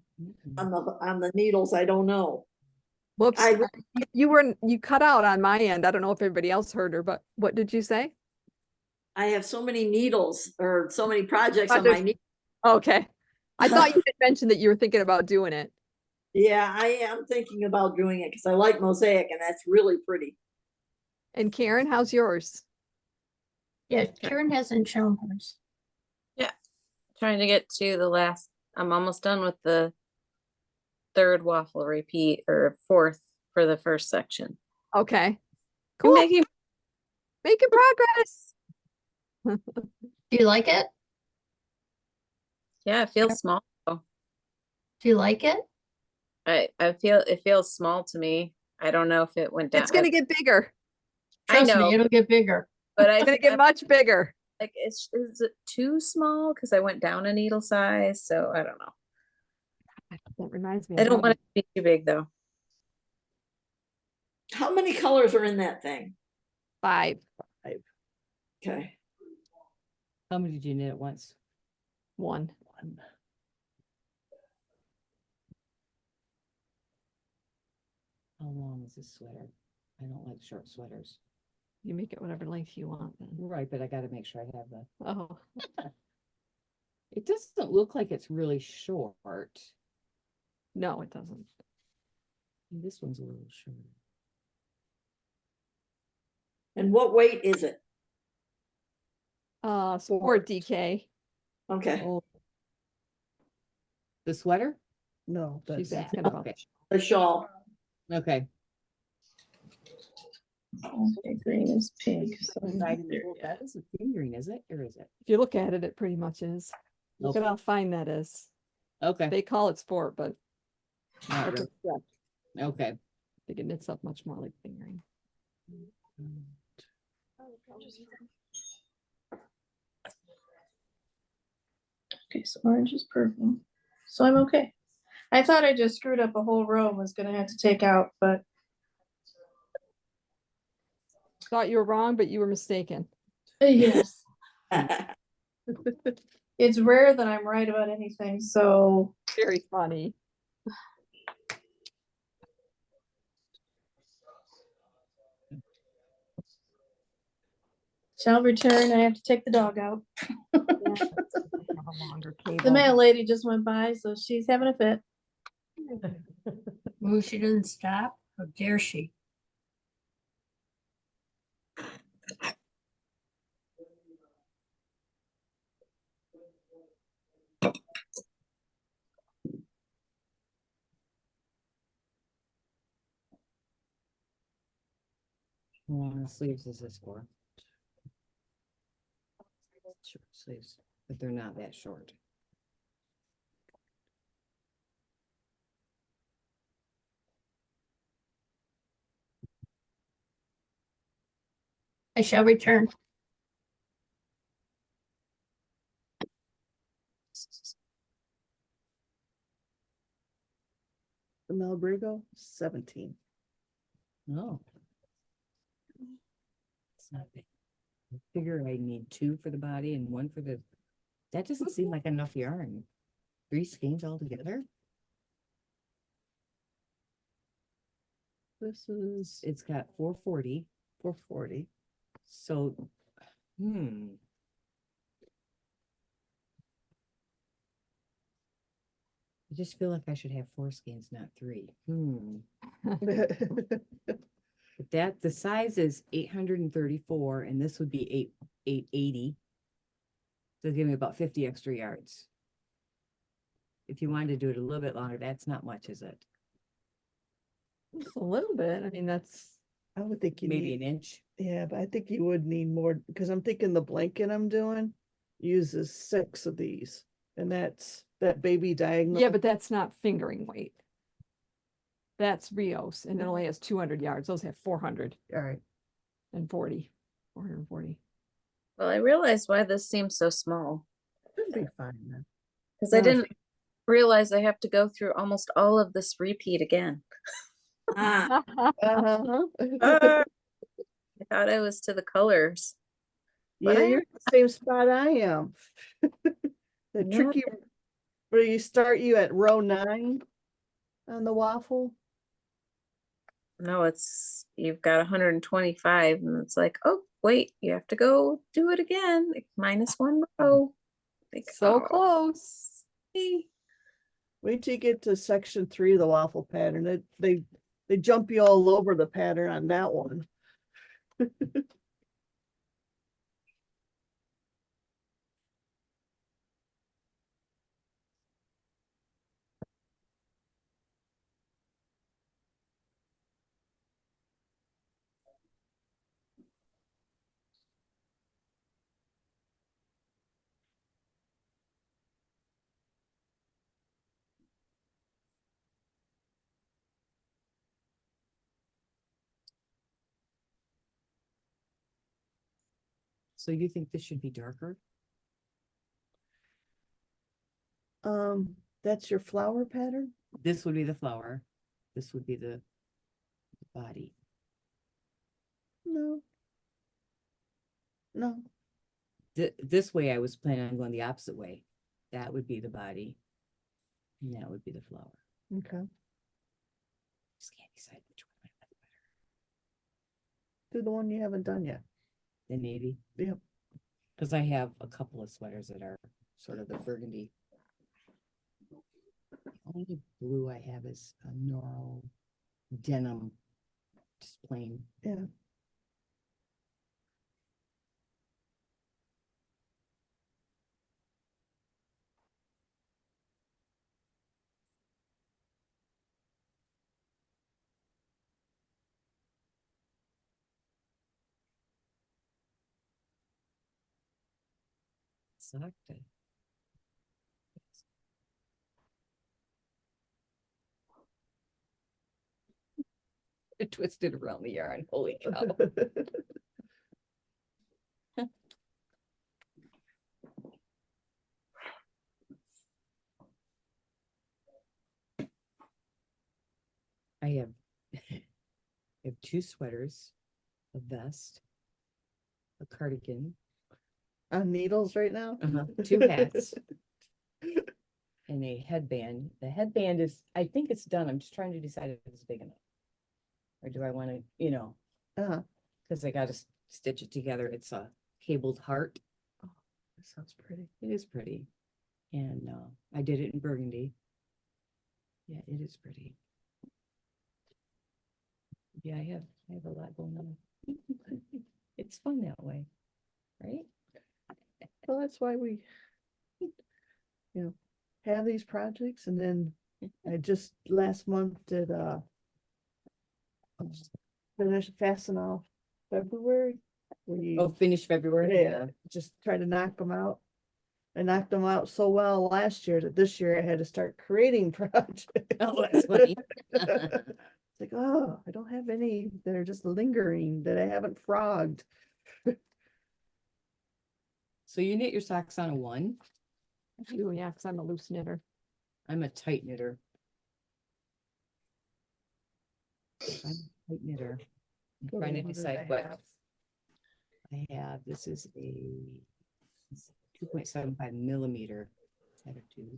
on the needles, I don't know. Whoops. I You cut out on my end. I don't know if everybody else heard her, but what did you say? I have so many needles or so many projects on my Projects. knee. Okay. I thought you had mentioned that you were thinking about doing it. Yeah, I am thinking about doing it because I like mosaic and that's really pretty. And Karen, how's yours? Yeah, Karen hasn't shown hers. Trying to get to the last, I'm almost done with the third waffle repeat or fourth for the first section. Okay. I'm Cool. making Making progress. Do you like it? Yeah, it feels small. Do you like it? I feel it feels small to me. I don't know if it went down. It's gonna get bigger. I Trust know, me, it'll get bigger. but It's gonna get much bigger. like, is it too small? Because I went down a needle size, so I don't know. That reminds me. I don't want it to be too big though. How many colors are in that thing? 5. Okay. How many did you knit at once? 1. How long is this sweater? I don't like short sweaters. You make it whatever length you want then. Right, but I gotta make sure I have the, Oh, it doesn't look like it's really short. no, it doesn't. This one's a little short. And what weight is it? Sport DK. Okay. Oh. The sweater? no, She's that's asking about. Okay. The shawl. Okay. Okay, green is pink. So That isn't fingering, is it? Or is it? If you look at it, it pretty much is. Look at how fine that is. Okay, They call it sport, but not that's a really. stretch. Okay. I think it knits up much more like fingering. Okay, so orange is purple. So I'm okay. I thought I just screwed up a whole row and was gonna have to take out, but Thought you were wrong, but you were mistaken. yes. It's rare that I'm right about anything, so Very funny. shall return. I have to take the dog out. Have a longer The cable. mail lady just went by, so she's having a fit. Ooh, she didn't stop. How dare she? How long sleeves is this for? Short sleeves, but they're not that short. I shall return. The Melbrigo, 17. Oh. It's not big. I figure I need 2 for the body and 1 for the, that doesn't seem like enough yarn. 3 skeins altogether? This is It's got 440, 440. so, I just feel like I should have 4 skeins, not 3. But that, the size is 834, and this would be 880. So give me about 50 extra yards. If you wanted to do it a little bit longer, that's not much, is it? Just a little bit. I mean, that's I would think you Maybe need, an inch. yeah, but I think you would need more because I'm thinking the blanket I'm doing uses 6 of these, and that's that baby diagonal. yeah, but that's not fingering weight. That's Rios, and it only has 200 yards. Those have 440. All right. 440. Well, I realized why this seems so small. Should be fine then. Because I didn't realize I have to go through almost all of this repeat again. Ah, Uh-huh. I thought I was to the colors. But Yeah, I you're in the same spot I am. The Yeah. tricky where you start you at row 9 on the waffle. No, it's you've got 125, and it's like, oh wait, you have to go do it again. Like, -1 row. Like, So oh, close. Wait till you get to section 3 of the waffle pattern. They jump you all over the pattern on that one. So you think this should be darker? That's your flower pattern? This would be the flower. This would be the body. No. No. This way I was planning on going the opposite way. That would be the body. And that would be the flower. Okay. Just can't decide which one I like better. Do the one you haven't done yet. The navy. Yep. Because I have a couple of sweaters that are sort of the burgundy. The only blue I have is a Noro denim, just plain. Yeah. Selected. it twisted around the yarn. Holy cow. I have, I have 2 sweaters, a vest, a cardigan, On needles right now? 2 hats, and a headband. The headband is, I think it's done. I'm just trying to decide if it's big enough. Or do I want to, Uh, because I got to stitch it together. It's a cabled heart. that sounds pretty. It is pretty. And I did it in burgundy. Yeah, it is pretty. Yeah, I have a lot going on. It's fun that way, right? Well, that's why we, have these projects, and then I just last month did finish Fastenal February. Oh, finish February. Yeah, just try to knock them out. I knocked them out so well last year that this year I had to start creating projects. Oh, that's funny. It's like, oh, I don't have any that are just lingering that I haven't frogged. So you knit your socks on a 1. I do, yeah, because I'm a loose knitter. I'm a tight knitter. I'm a tight knitter. I'm trying to decide what I have. This is a 2.75 millimeter attitude.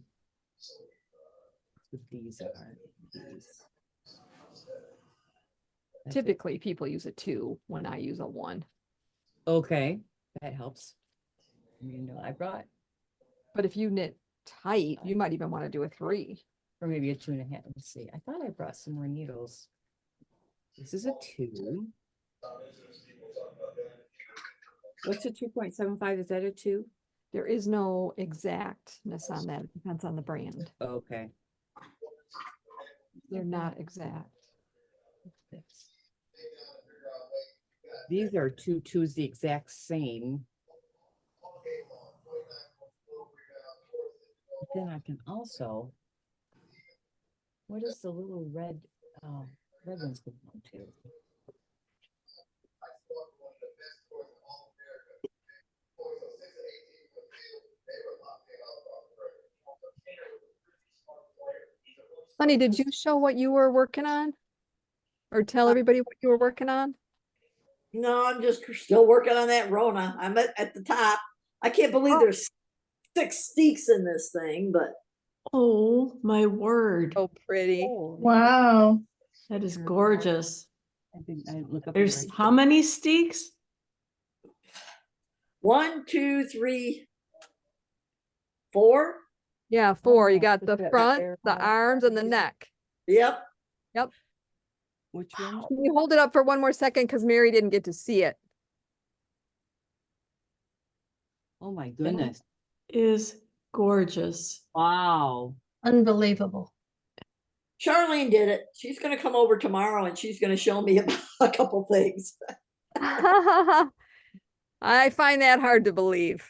What these are. That's it. Typically, people use a 2 when I use a 1. Okay, that helps. I brought, But if you knit tight, you might even want to do a 3. or maybe a 2.5. Let's see. I thought I brought some more needles. This is a 2. What's a 2.75? Is that a 2? There is no exactness on that. It depends on the brand. Okay. They're not exact. These are 2 2s the exact same. But then I can also, what is the little red ones belong to? Honey, did you show what you were working on? Or tell everybody what you were working on? No, I'm just still working on that Rona. I'm at the top. I can't believe there's 6 steaks in this thing, but Oh, my word. Oh, pretty. Wow. That is gorgeous. I think I look up. There's how many steaks? 1, 2, 3, 4. Yeah, 4. You Oh, got look the at that front, there. the arms, and the neck. Yep. Which one? Can you hold it up for one more second because Mary didn't get to see it? Oh my goodness. Is gorgeous. Wow. Unbelievable. Charlene did it. She's going to come over tomorrow and she's going to show me a couple things. I find that hard to believe.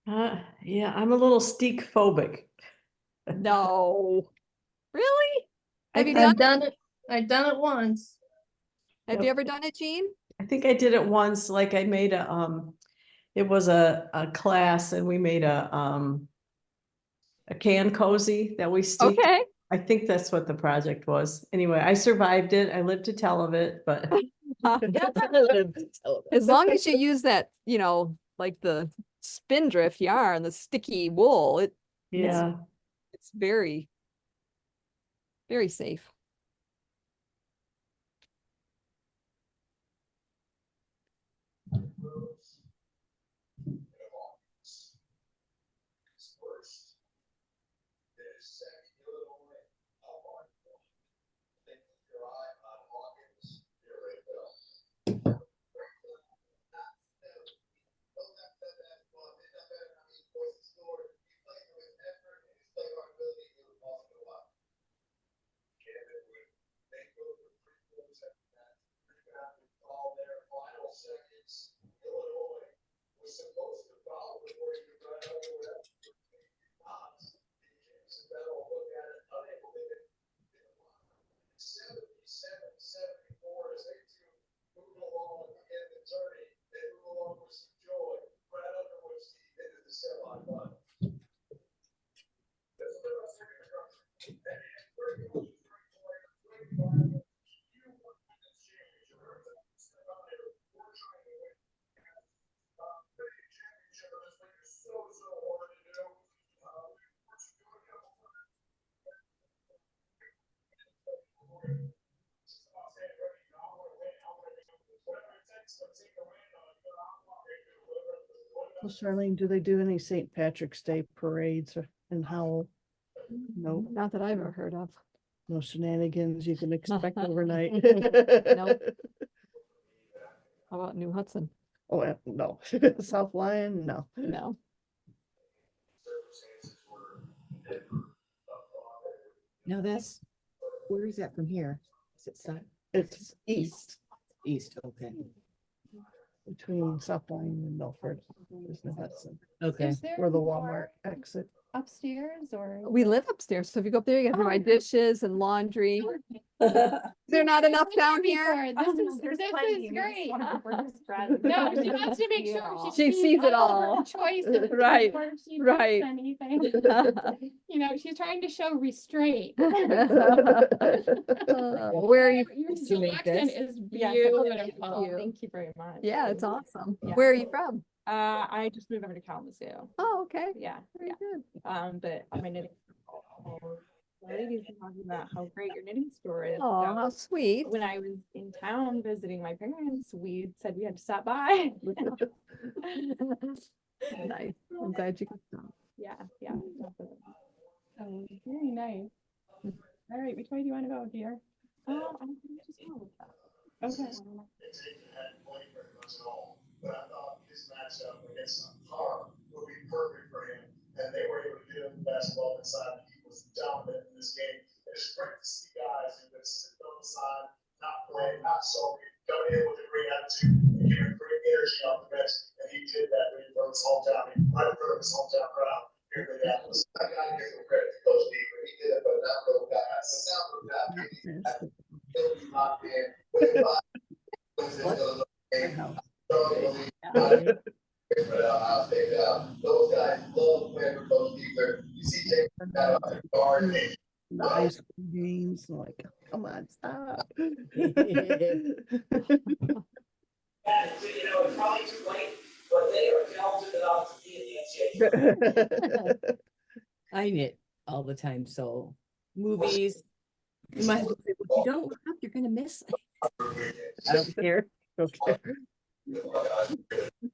Yeah, I'm a little steak phobic. No. Really? Have you done I've it? done it. I've done it once. Have you ever done it, Jean? I think I did it once, like I made it was a class and we made a can cozy that we steeped. Okay. I think that's what the project was. Anyway, I survived it. I lived to tell of it, but As long as you use that, like the spindrift yarn, the sticky wool, yeah. it's very, very safe. Well, Charlene, do they do any St. Patrick's Day parades in Howell? No, Not that I've ever heard of. no shenanigans you can expect overnight. Nope. How about New Hudson? Oh, no. South Lyon, no. No. No, that's, where is that from here? Is it south? It's east East, okay. between South Lyon and Milford. There's New Hudson, Okay. Is there where the more Walmart exit. upstairs or? We live upstairs, so if you go up there, you gotta do my Oh. dishes and laundry. Is there not I've enough been down before. here? This is great. No, she wants to make sure She sees it all. Choices Right, before she right. does anything. You know, she's trying to show restraint. Where are you? Your Did you make selection this? is Yes, beautiful. you. Thank you very much. Yeah, it's awesome. Yeah. Where are you from? I just moved over to Kalamazoo. Oh, okay. Yeah, Very good. but on my knitting. The ladies were talking about how great your knitting store is. Oh, So how sweet. when I was in town visiting my parents, we said we had to stop by. Nice. I'm glad you could come. Yeah, definitely. Very nice. All right, which way do you want to go, dear? I think just go with that. Okay. But I thought his matchup against Harm would be perfect for him. And they were able to get him the basketball inside. He was dominant in this game. It's great to see guys who've been sitting on the side, not playing, not sulking, coming in with a great attitude, and giving great energy off the bench. And he did that when he from his hometown, right in front of his hometown crowd here in Minneapolis. I got to give some credit to Coach D, but he did it for that little guy. That's not little guy. He'll be locked in. Those guys love playing for Coach Beaver. You see James guard The high school games, like, come on, stop. And, it's probably too late, but they are talented enough to be in the NCAA. I knit all the time, so movies. You might as well say, well, you don't look up, you're gonna miss. I don't care. Okay.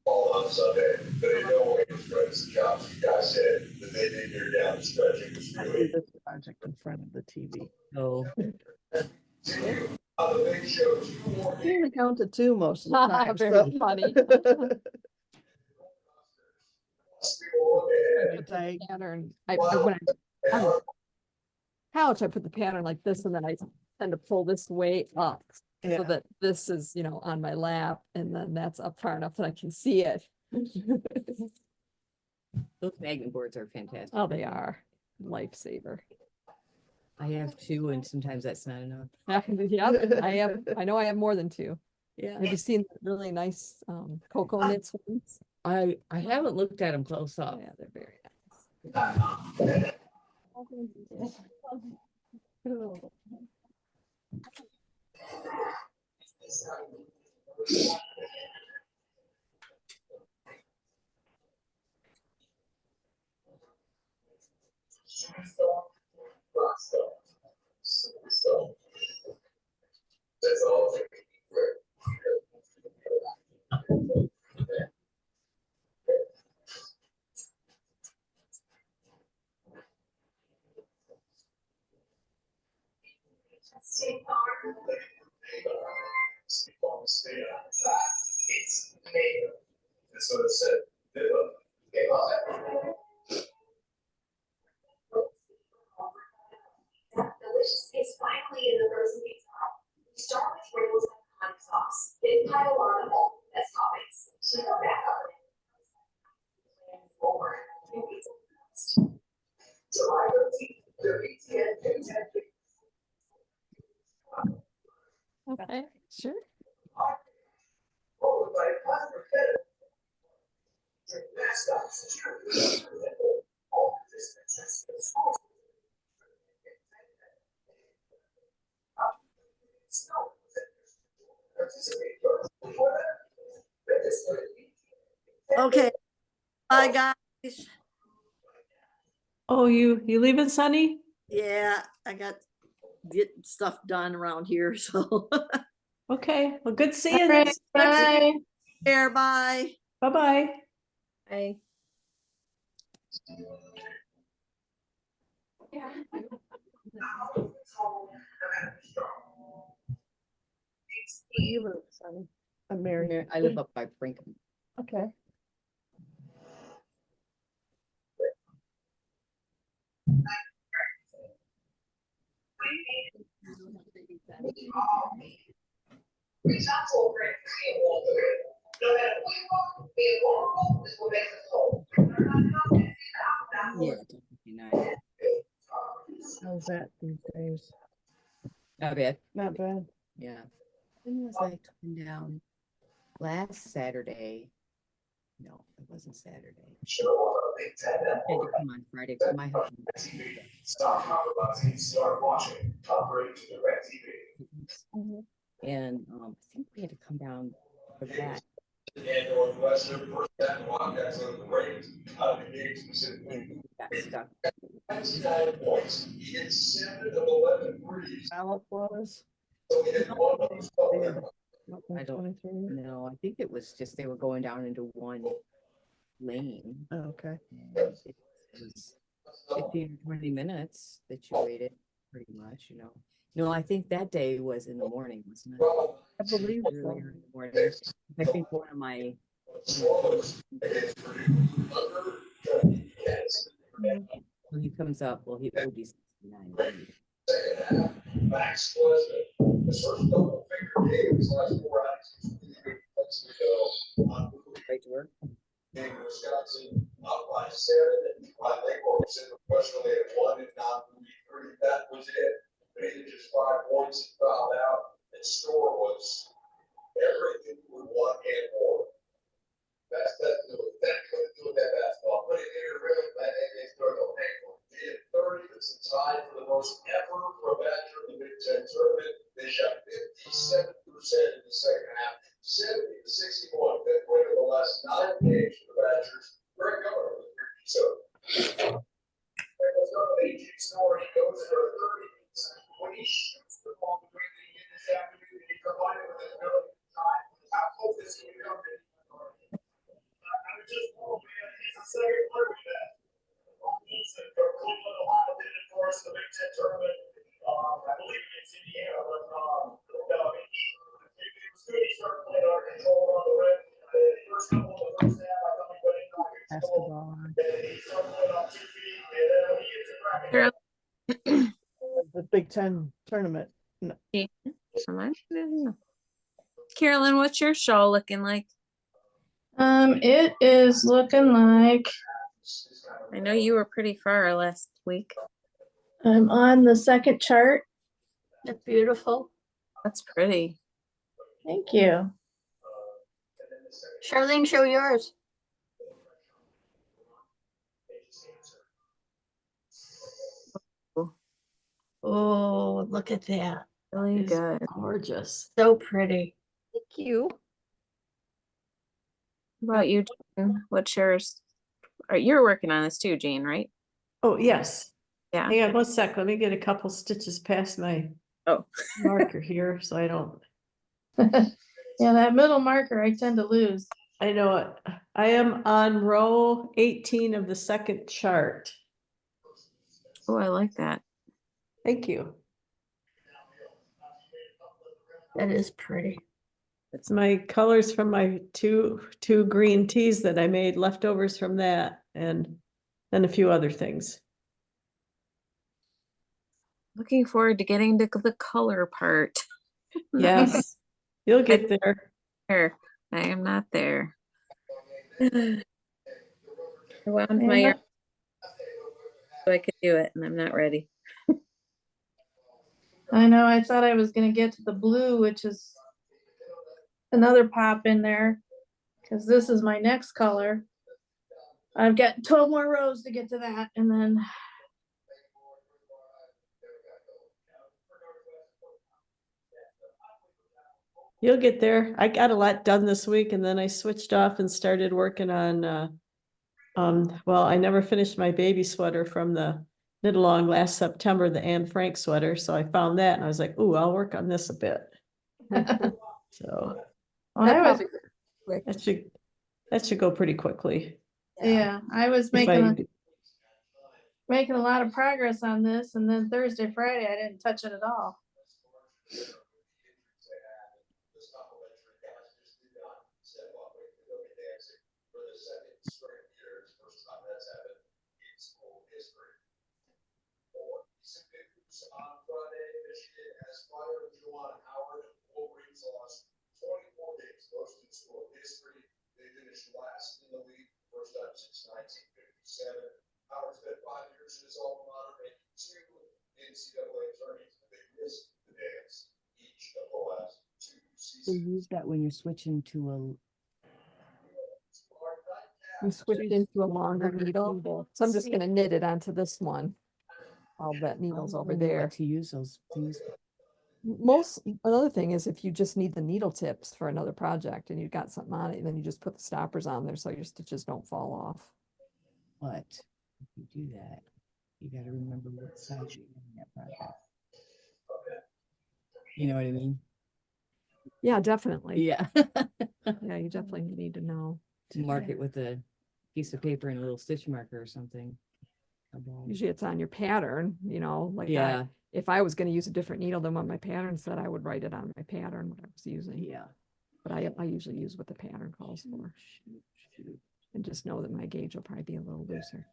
all on Sunday, but in no way discredits the jobs you guys said that they did here down the stretch. It was I really do this project in front of the TV. So on the big shows. I only counted two most of the time. Very funny. But I Pattern. When I'm on the couch, I put the pattern like this, and then I tend to pull this way up. Yeah. So that this is, on my lap, and then that's up far enough that I can see it. those magnet boards are fantastic. Oh, they are lifesaver. I have two, and sometimes that's not enough. Yep, I know I have more than two. Yeah. Have you seen the really nice cocoa knits ones? I haven't looked at them close up. Yeah, they're very nice. That's all. That's what it said. Delicious taste finally in the frozen pizza. Start with sprinkles of honey sauce, then pile on as toppings. So go back up and forward to pizza crust. July 13th, the pizza. Okay, sure. Okay, bye guys. Oh, you leaving, Sunny? Yeah, I got getting stuff done around here, so. Okay, well, good seeing All right, you. bye. There, bye. Bye-bye. I You live, Sonny. I'm married. I live up by Franklin. Okay. Reach out to a friend to be a wall. No matter who you are, being vulnerable is what makes us whole. Yeah. 59. How's that these days? Not bad. Not bad. Yeah. When was I coming down? Last Saturday. No, it wasn't Saturday. I had to come on Friday. My husband. Stop compromising, start watching. Upgrade to DirecTV. And I think we had to come down for that. And Northwestern percent Wildcats of the Ravens out of the game specifically. And we got stuck. 29 points. He hit 7 of 11 threes. Ballot was. So he hit one of those. I don't know. I think it was just they were going down into one lane. Oh, okay. And it was 15 or 20 minutes that you waited, pretty much, you know. No, I think that day was in the morning, wasn't it? I believe so. Earlier in the morning. I think one of my when he comes up, well, he will be 69. Max Pleasant. His first double finger game his last 4 outings. Right to work. Wisconsin up by 7, and Ryan Lakemore was in the question only at 1 and not 3. That was it. Made just 5 points and fouled out. And score was everything we want and more. That couldn't do it that basketball. Put it in your rim and throw no ankle. He hit 30. It's tied for the most ever for a Badger in the Big Ten tournament. They shot 57% in the second half, 70 to 61. Fifth win in the last 9 games for the Badgers. Greg Governor was here. So, let's go to the 18th story. He goes for a 30. When he shoots the ball between the end this afternoon, and he combined it with his ability to time, how close is he to come to? I was just told, man, he's a second player with that. From Cleveland, Ohio, did it for us in the Big Ten tournament. I believe it's Indiana, but it was good. He started playing our control around the rim. The first couple of the first half, I thought he went in on control. And he started playing on 2 feet, and then when he gets it back. The Big Ten tournament. No. Carolyn, what's your shawl looking like? It is looking like I know you were pretty far last week. I'm on the second chart. That's beautiful. That's pretty. Thank you. Charlene, show yours. Oh, look at that. Really It's good. gorgeous. So pretty. Thank you. What about you, Jean? What's yours? You're working on this too, Jean, right? Oh, yes. Yeah. Hang on 1 sec. Let me get a couple stitches past my marker here so I don't. Yeah, that middle marker I tend to lose. I know it. I am on row 18 of the second chart. Oh, I like that. Thank you. That is pretty. It's my colors from my two green teas that I made, leftovers from that, and then a few other things. Looking forward to getting to the color part. Yes, you'll get there. I am not there. I wound my yarn so I could do it, and I'm not ready. I know, I thought I was gonna get to the blue, which is another pop in there, because this is my next color. I've got 12 more rows to get to that, and then You'll get there. I got a lot done this week, and then I switched off and started working on well, I never finished my baby sweater from the knit along last September, the Anne Frank sweater. So I found that and I was like, ooh, I'll work on this a bit. So that Quick. that should go pretty quickly. Yeah, I was If I making a lot of progress on this, and then Thursday, Friday, I didn't touch it at all. On Friday, Michigan has fired Juwan Howard. Wolverines lost 24 games, most in school history. They finished last in the league, first time since 1957. Howard spent 5 years in his alma mater, making 2 NCAA tournaments. They missed the dance each of the last 2 So seasons. use that when you're switching to We switched into a longer needle, so I'm just gonna knit it onto this one. All that needle's over there. To use those things. Another thing is if you just need the needle tips for another project and you've got something on it, then you just put the stoppers on there so your stitches don't fall off. But if you do that, you gotta remember what size you're in that project. You know what I mean? Yeah, definitely. Yeah. Yeah, you definitely need to know. Mark it with a piece of paper and a little stitch marker or something. Usually it's on your pattern, like Yeah. if I was gonna use a different needle than what my pattern said, I would write it on my pattern, what I was using. Yeah. But I usually use what the pattern calls for. And just know that my gauge will probably be a little looser.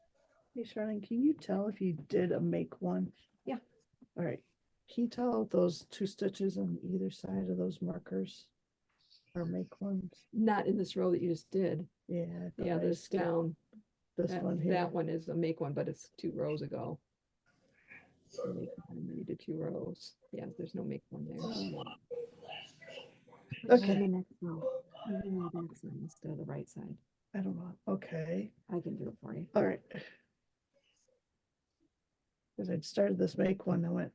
Hey, Charlene, can you tell if you did a make one? Yeah. All right. Can you tell those 2 stitches on either side of those markers are make ones? Not in this row that you just did. Yeah. I thought Yeah, I this skipped down. This That, one here. that one is a make one, but it's 2 rows ago. Make one, and then you did 2 rows. Yeah, there's no make one there. Okay. On the next row. On the back side instead of the right side. I don't know. Okay. I can do it for you. All right. Because I'd started this make one, I went,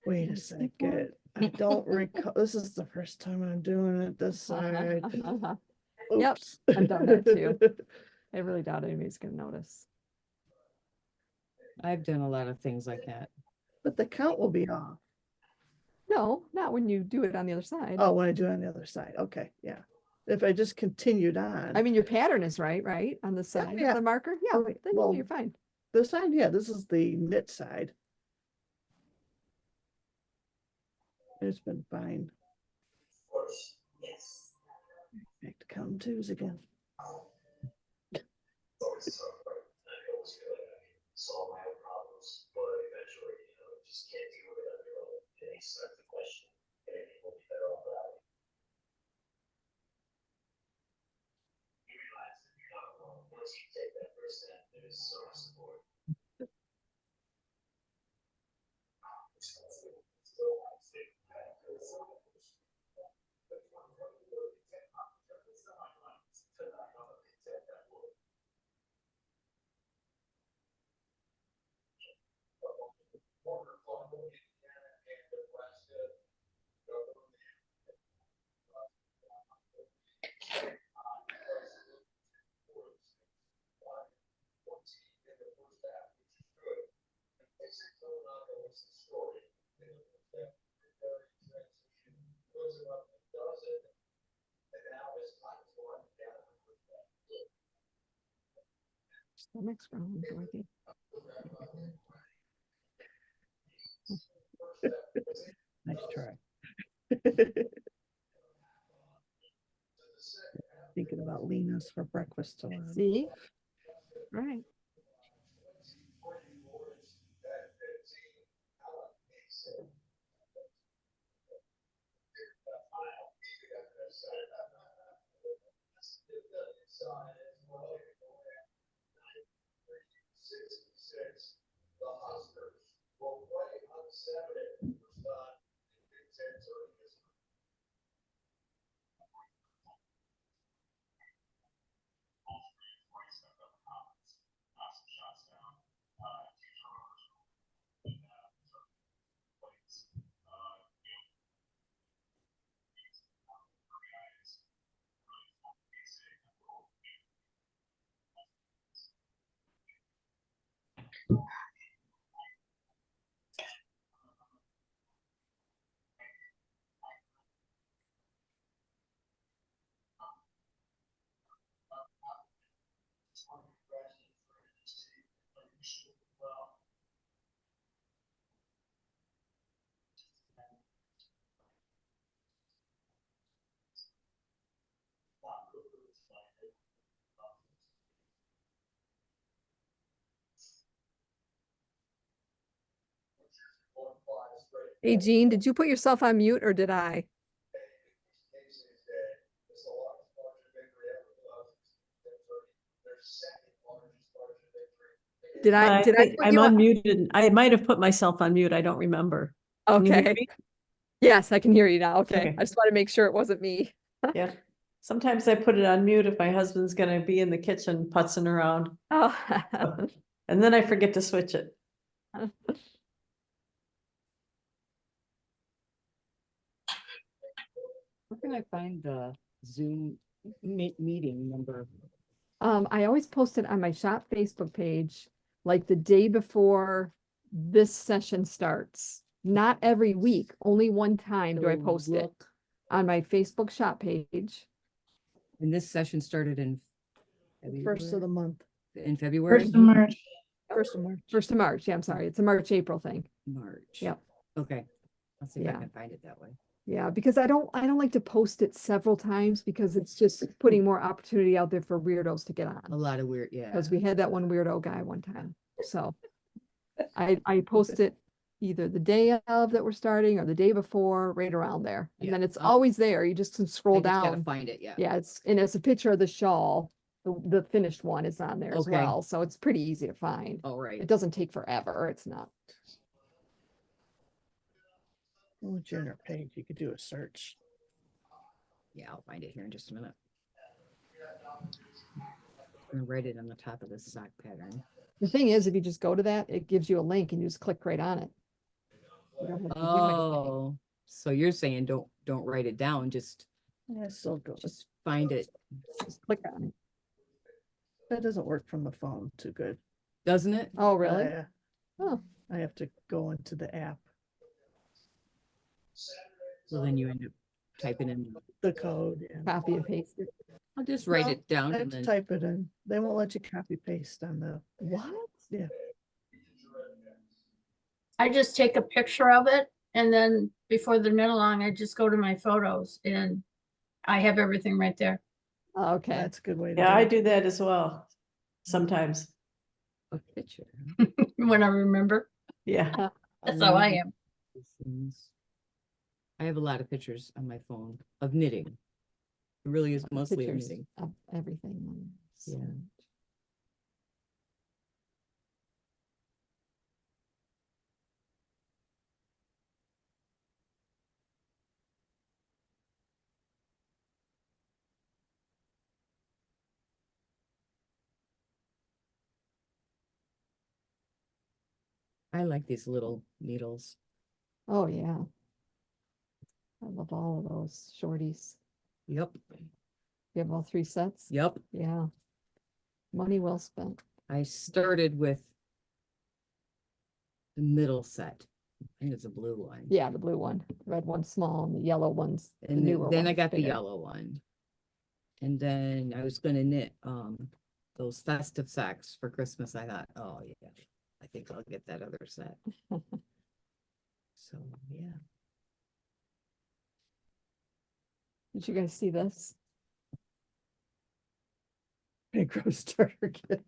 wait a Yes, make one. second. I don't recall. This is the first time I'm doing it this side. Yep, Oops. I've done that too. I really doubt anybody's gonna notice. I've done a lot of things like that. But the count will be off. No, not when you do it on the other side. Oh, when I do it on the other side. Okay, yeah. If I just continued on. I mean, your pattern is right? On the side yeah. of the marker? Yeah, Okay, then well, you're fine. this side, yeah, this is the knit side. It's been fine. Yes. Back to counting twos again. Always tough, right? I always feel like I can solve my own problems, but eventually, you just can't deal with it on your own. And you start to question, maybe we'll be better off without it. You realize that you're not alone. Once you take that first step, there's so much support. The next round, Dorothy. Nice try. Thinking about Lena's for breakfast tomorrow. See? Right. The Huskers will play on Saturday. First time in Big Ten tournament history. Hey, Jean, did you put yourself on mute or did I? Did I put I'm you on? unmuted. I might have put myself on mute. I don't remember. Can you hear Okay. me? Yes, I can hear you now. Okay. Okay. I just want to make sure it wasn't me. Yeah. Sometimes I put it on mute if my husband's gonna be in the kitchen putzing around. Oh. And then I forget to switch it. Where can I find the Zoom meeting number? I always post it on my shop Facebook page, like the day before this session starts. Not every week, only one time do I So post it look- on my Facebook shop page. And this session started in First of the month, in February? First of March. 1st of March. 1st of March. Yeah, I'm sorry. It's a March, April thing. March. Yep. Okay. I'll see if I Yeah. can find it that way. Yeah, because I don't like to post it several times because it's just putting more opportunity out there for weirdos to get A on. lot of weird, yeah. Because we had that one weirdo guy one time. So I post it either the day of that we're starting or the day before, right around there. And Yeah, then it's I'll- always there. You just can I scroll just gotta down. find it, yeah. Yeah, it's a picture of the shawl. The finished one is on there as Okay. well. So it's pretty easy to find. All right. It doesn't take forever. It's not. Once you're on our page, you could do a search. Yeah, I'll find it here in just a minute. I'm gonna write it on the top of this sock pattern. The thing is, if you just go to that, it gives you a link and you just click right on it. You don't have to do anything. Oh, so you're saying don't write it down, just Yeah, still go. find it, Just click on it. That doesn't work from the phone too good. doesn't it? Oh, really? Yeah, Oh, I have to go into the app, So then you end up typing in, the code. And copy and paste it. I'll just write No, it down I have and to then, type it in. They won't let you copy paste on the, What? yeah. I just take a picture of it and then before the knit along, I just go to my photos and I have everything right there. Oh, okay. That's a good way to Yeah, I do it. do that as well. Sometimes. a picture. When I remember, Yeah. that's how I am. These things. I have a lot of pictures on my phone of knitting. It really is mostly of Pictures knitting. of everything. Yeah. I like these little needles. Oh, yeah. I love all of those shorties. Yep, You have all 3 sets? yep. Yeah. Money well spent. I started with the middle set. I think it's a blue one. Yeah, the blue one, the red one small and the yellow one's the And newer then I one, got the bigger. yellow one. And then I was gonna knit those festive socks for Christmas. I thought, oh yeah, I think I'll get that other set. So yeah. Did you guys see this? Micro starter kit.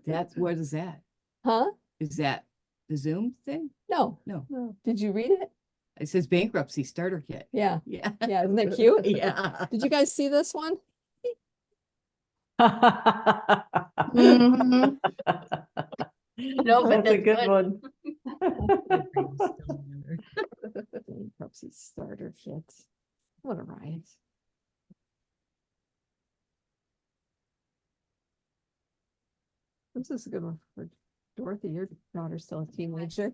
That's what is that? Huh? Is that the Zoom thing? No. No. No. Did you read it? It says bankruptcy starter kit. Yeah. Yeah. Yeah, isn't that cute? Yeah. Did you guys see this one? Mhm. No, but That's a that's good good. one. Bankruptcy starter kit. What a riot. This is a good one for Dorothy. Your daughter's still a teenager.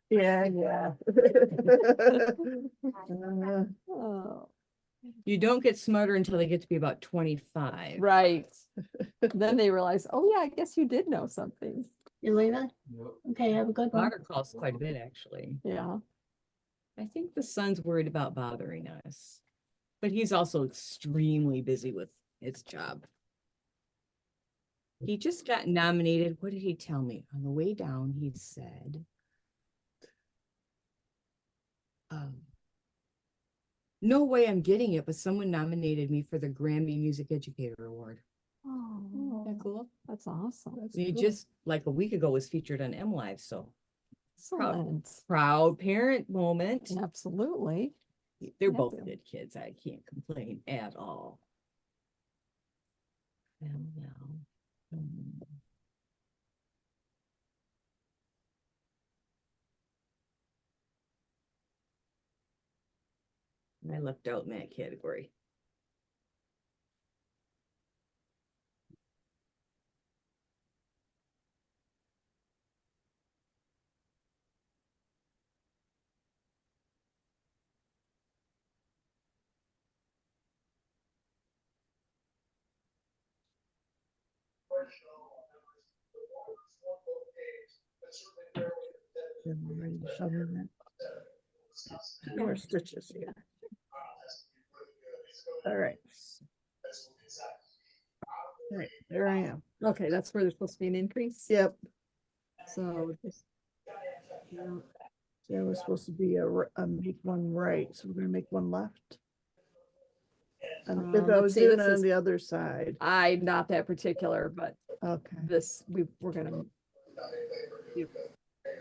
Yeah, yeah. Oh, You don't get smarter until they get to be about 25. right. Then they realize, oh yeah, I guess you did know something. You leave it? Okay, have a good one. Daughter calls quite a bit, actually. Yeah. I think the son's worried about bothering us, but he's also extremely busy with his job. He just got nominated. What did he tell me? On the way down, he said, no way I'm getting it, but someone nominated me for the Grammy Music Educator Award. Oh, Isn't that cool? that's awesome. He just like a week ago was featured on M Live, so Excellent. Proud parent moment. Absolutely. They're Yeah. both good kids. I can't complain at all. I left out in that category. Yeah, we're ready to shove in that. Two more stitches here. All right. All right, there I am. Okay, that's where there's supposed to be an increase. Yep. So just, Yeah, there was supposed to be a make one right, so we're gonna make one left. And if I let's was see, doing this it on is- the other side, I'm not that particular, but okay. this, we're gonna do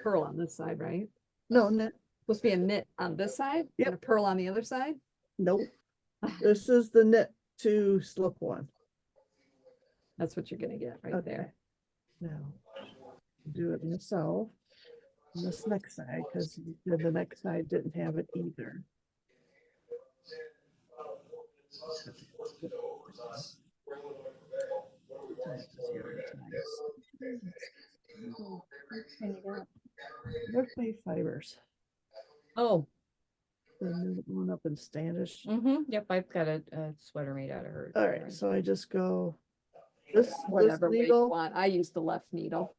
pearl on this side, right? No, knit, Supposed to be a knit on this side Yep. and a pearl on the other side? nope. This is the knit to slip one. That's what you're gonna get right Okay. there. Now, do it myself. On this next side, because the next side didn't have it either. Where's my fibers? Oh, The new one up in Standish. yep, I've got a sweater made out of her. All right, so I just go this Whatever way you needle, want. I use the left needle.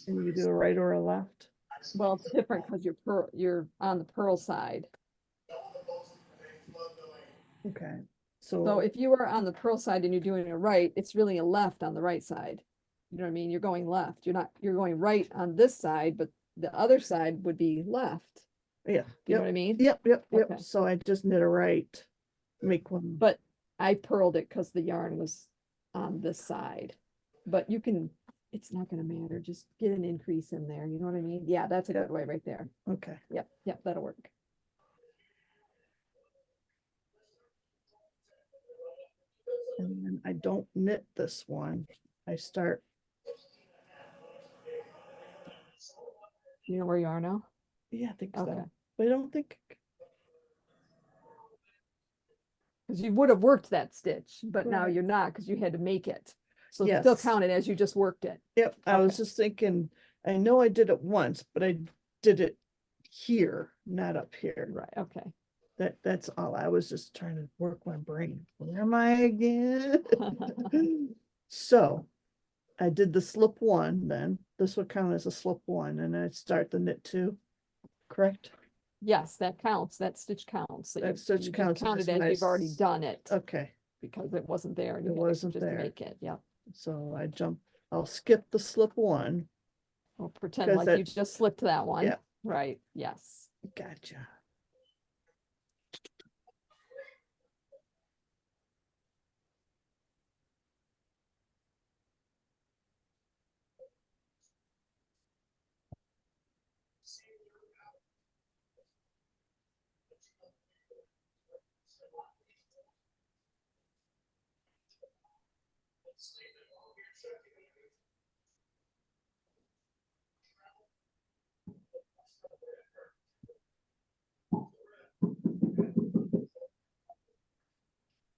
and you do a right or a left. Well, it's different because you're on the pearl side. Okay, So so if you were on the pearl side and you're doing it right, it's really a left on the right side. You know what I mean? You're going left. You're going right on this side, but the other side would be left. yeah, You know what yep, I mean? yep. Okay. So I just knit a right, make one. But I pearled it because the yarn was on this side. But you can, it's not gonna matter. Just get an increase in there. You know what I mean? Yeah, that's a good way right there. Okay. Yep, that'll work. And then I don't knit this one. I start, You know where you are now? yeah, I think Okay. so. But I don't think, Because you would have worked that stitch, but now Right. you're not because you had to make it. So it's still Yes. counted as you just worked it. yep, I was Okay. just thinking, I know I did it once, but I did it here, not up here. Right, okay. That's all. I was just trying to work my brain. Where am I again? So I did the slip one then. This would count as a slip one, and I start the knit two, correct? Yes, that counts. That stitch counts. That you- stitch you just counts as Counted as my you've already s- done it Okay, because it wasn't there. and you It had to wasn't just there. Make it, yeah. so I'll skip the slip one. Well, pretend Because like you that- just slipped that one. Yeah. Right, yes. Gotcha.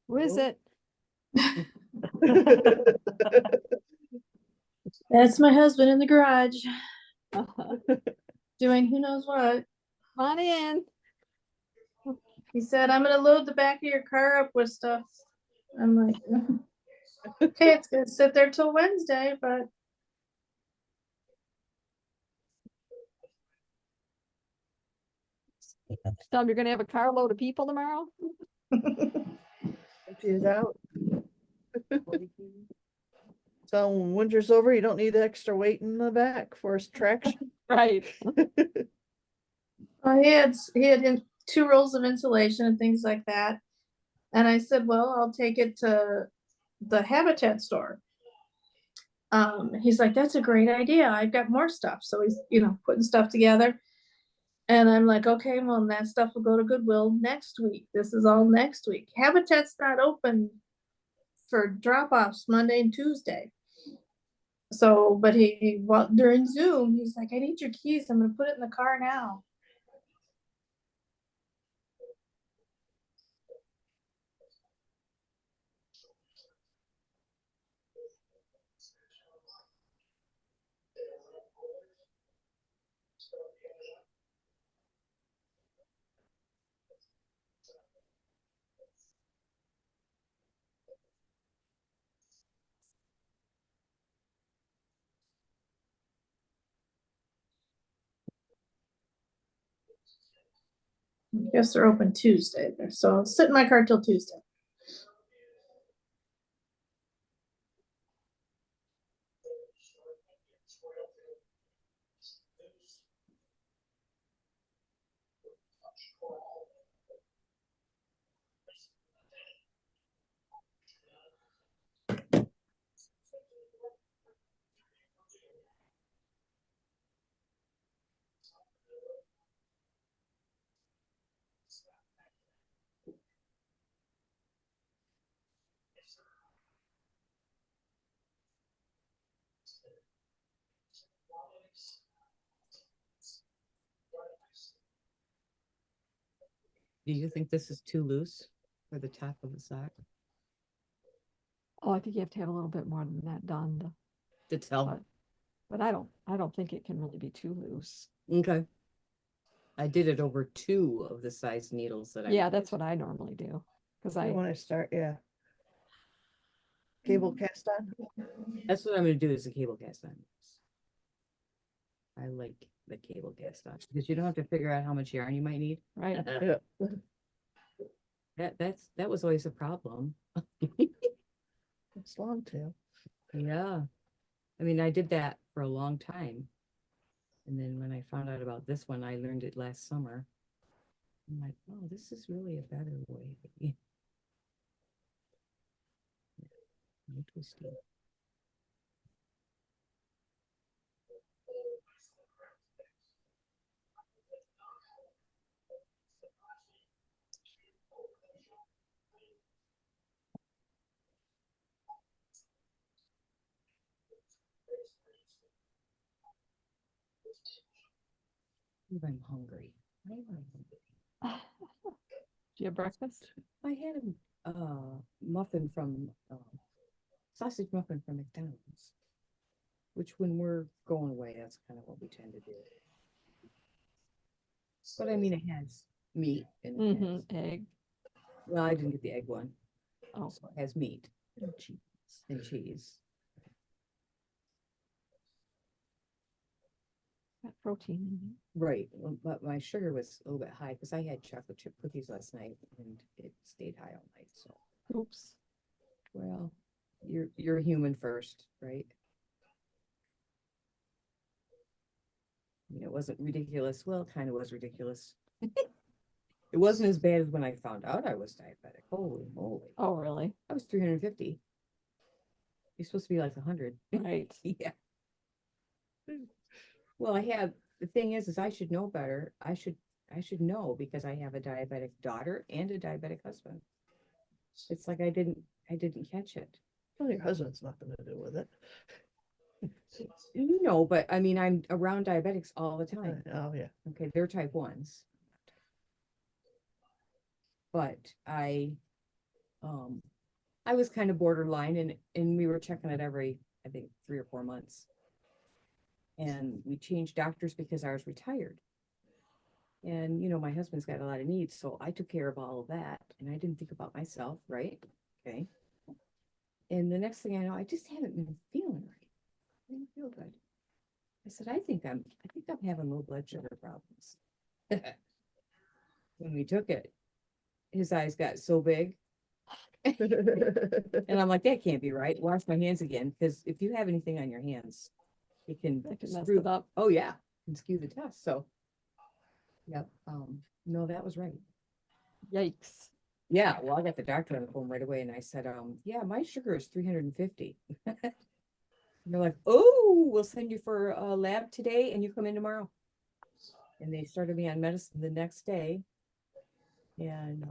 Who is it? That's my husband in the garage doing who knows what. Come on in. He said, I'm gonna load the back of your car up with stuff. I'm like, okay, it's gonna sit there till Wednesday, but Tell them you're gonna have a carload of people tomorrow? Empty it out. So when winter's over, you don't need extra weight in the back for his traction. Right. well, he had 2 rolls of insulation and things like that. And I said, well, I'll take it to the Habitat store. he's like, that's a great idea. I've got more stuff. So he's, putting stuff together. And I'm like, okay, well, that stuff will go to Goodwill next week. This is all next week. Habitat's not open for drop-offs Monday and Tuesday. So, but during Zoom, he's like, I need your keys. I'm gonna put it in the car now. I guess they're open Tuesday there. So I'll sit in my car till Tuesday. Do you think this is too loose for the top of the sock? Oh, I think you have to have a little bit more than that done To tell. but I don't think it can really be too loose. Okay. I did it over 2 of the size needles that I. Yeah, that's what I normally do. Cause When I start, yeah. Cable cast on? That's what I'm gonna do is the cable cast on. I like the cable cast on because you don't have to figure out how much yarn you might need. right. Yeah. That was always a problem. It's long tail. Yeah. I mean, I did that for a long time. And then when I found out about this one, I learned it last summer. I'm like, oh, this is really a better way. No twisting. I'm hungry. Why am I hungry? Do you have breakfast? I had a muffin from sausage muffin from McDonald's, which when we're going away, that's kind of what we tend to do. But I mean, it has meat and it has, Egg. well, I didn't get the egg one. Oh, So it has meat and cheese. got protein in it. Right, but my sugar was a little bit high because I had chocolate chip cookies last night and it stayed high all night. So, Oops. well, you're human first, right? I mean, it wasn't ridiculous. Well, it kind of was ridiculous. It wasn't as bad as when I found out I was diabetic. Holy moly! Oh, really? I was 350. You're supposed to be like 100. Right. Yeah. Well, the thing is I should know better. I should know because I have a diabetic daughter and a diabetic husband. It's like I didn't catch it. Well, your husband's nothing to do with it. But I mean, I'm around diabetics all the time. Oh, yeah. Okay, they're type 1s. But I was kind of borderline and we were checking it every, I think, 3 or 4 months. And we changed doctors because I was retired. And, my husband's got a lot of needs, so I took care of all of that. And I didn't think about myself, right? Okay. And the next thing I know, I just haven't been feeling right. I didn't feel good. I said, I think I'm having low blood sugar problems. When we took it, his eyes got so big. And I'm like, that can't be right. Wash my hands again. Because if you have anything on your hands, it can mess it up. Oh yeah, and skew the test. So, yep. No, that was right. Yikes. Yeah. Well, I got the doctor on the phone right away, and I said, yeah, my sugar is 350. And they're like, oh, we'll send you for a lab today and you come in tomorrow. And they started me on medicine the next day. And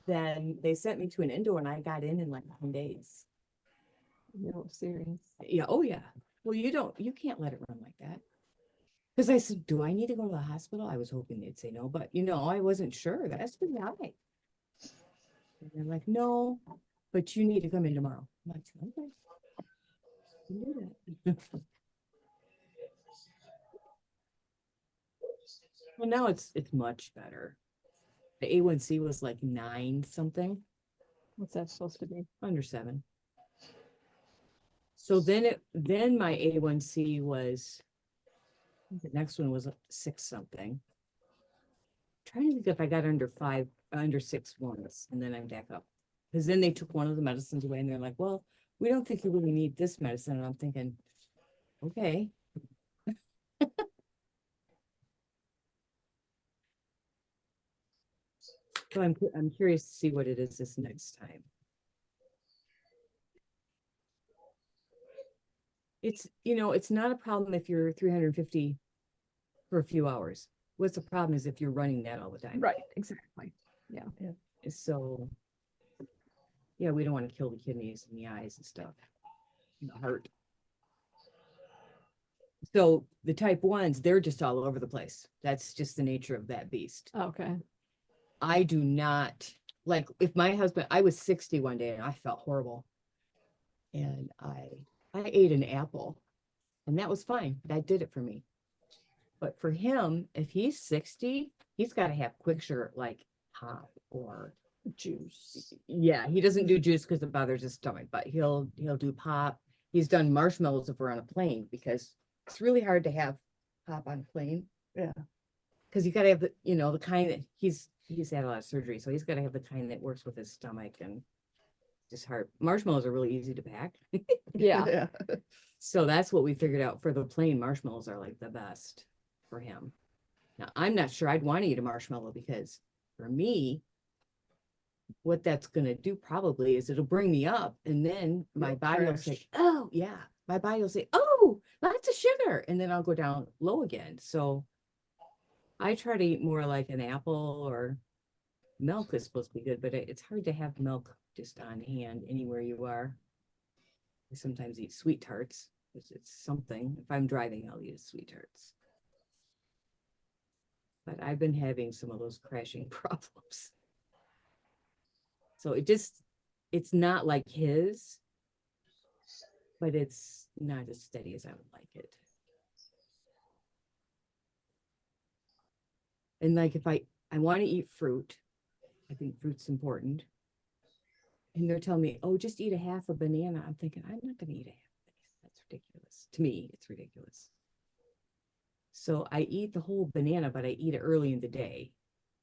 then they sent me to an endo and I got in like 9 days. No, serious. Yeah. Oh yeah. Well, you can't let it run like that. Because I said, do I need to go to the hospital? I was hoping they'd say no, but I wasn't sure. That's pretty high. And they're like, no, but you need to come in tomorrow. I'm like, okay. I can do that. Well, now it's much better. The A1C was like 9 something. What's that supposed to be? Under 7. So then my A1C was, the next one was 6 something. Trying to think if I got under 5, under 6 once, and then I'm back up. Because then they took one of the medicines away and they're like, well, we don't think you really need this medicine. And I'm thinking, okay. So I'm curious to see what it is this next time. It's not a problem if you're 350 for a few hours. What's the problem is if you're running that all the time. Right, exactly. Yeah. So yeah, we don't want to kill the kidneys and the eyes and stuff. The heart. So the type 1s, they're just all over the place. That's just the nature of that beast. Okay. I do not like if my husband, I was 60 one day and I felt horrible. And I ate an apple and that was fine. That did it for me. But for him, if he's 60, he's got to have quick sugar like pop or Juice. yeah, he doesn't do juice because it bothers his stomach, but he'll do pop. He's done marshmallows if we're on a plane because it's really hard to have pop on a plane. Yeah. Because you got to have the kind that he's had a lot of surgery, so he's got to have the kind that works with his stomach and just hard. Marshmallows are really easy to pack. Yeah. Yeah. So that's what we figured out for the plane. Marshmallows are like the best for him. Now I'm not sure I'd want to eat a marshmallow because for me, what that's going to do probably is it'll bring me up and then my body will say, oh yeah, my body will say, oh, lots of sugar. And then I'll go down low again. So I try to eat more like an apple or milk is supposed to be good, but it's hard to have milk just on hand anywhere you are. I sometimes eat sweet tarts because it's something. If I'm driving, I'll eat sweet tarts. But I've been having some of those crashing problems. So it's not like his, but it's not as steady as I would like it. And like if I want to eat fruit, I think fruit's important. And they're telling me, oh, just eat a half a banana. I'm thinking, I'm not going to eat a half a banana. That's ridiculous. To me, it's ridiculous. So I eat the whole banana, but I eat it early in the day.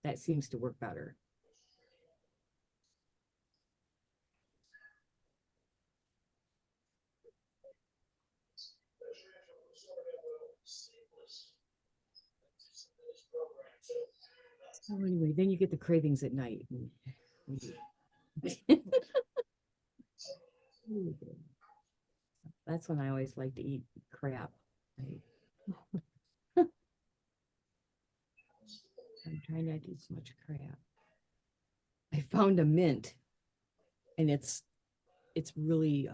That seems to work better. So anyway, then you get the cravings at night. That's when I always like to eat crap. Right? I'm trying not to eat so much crap. I found a mint and it's really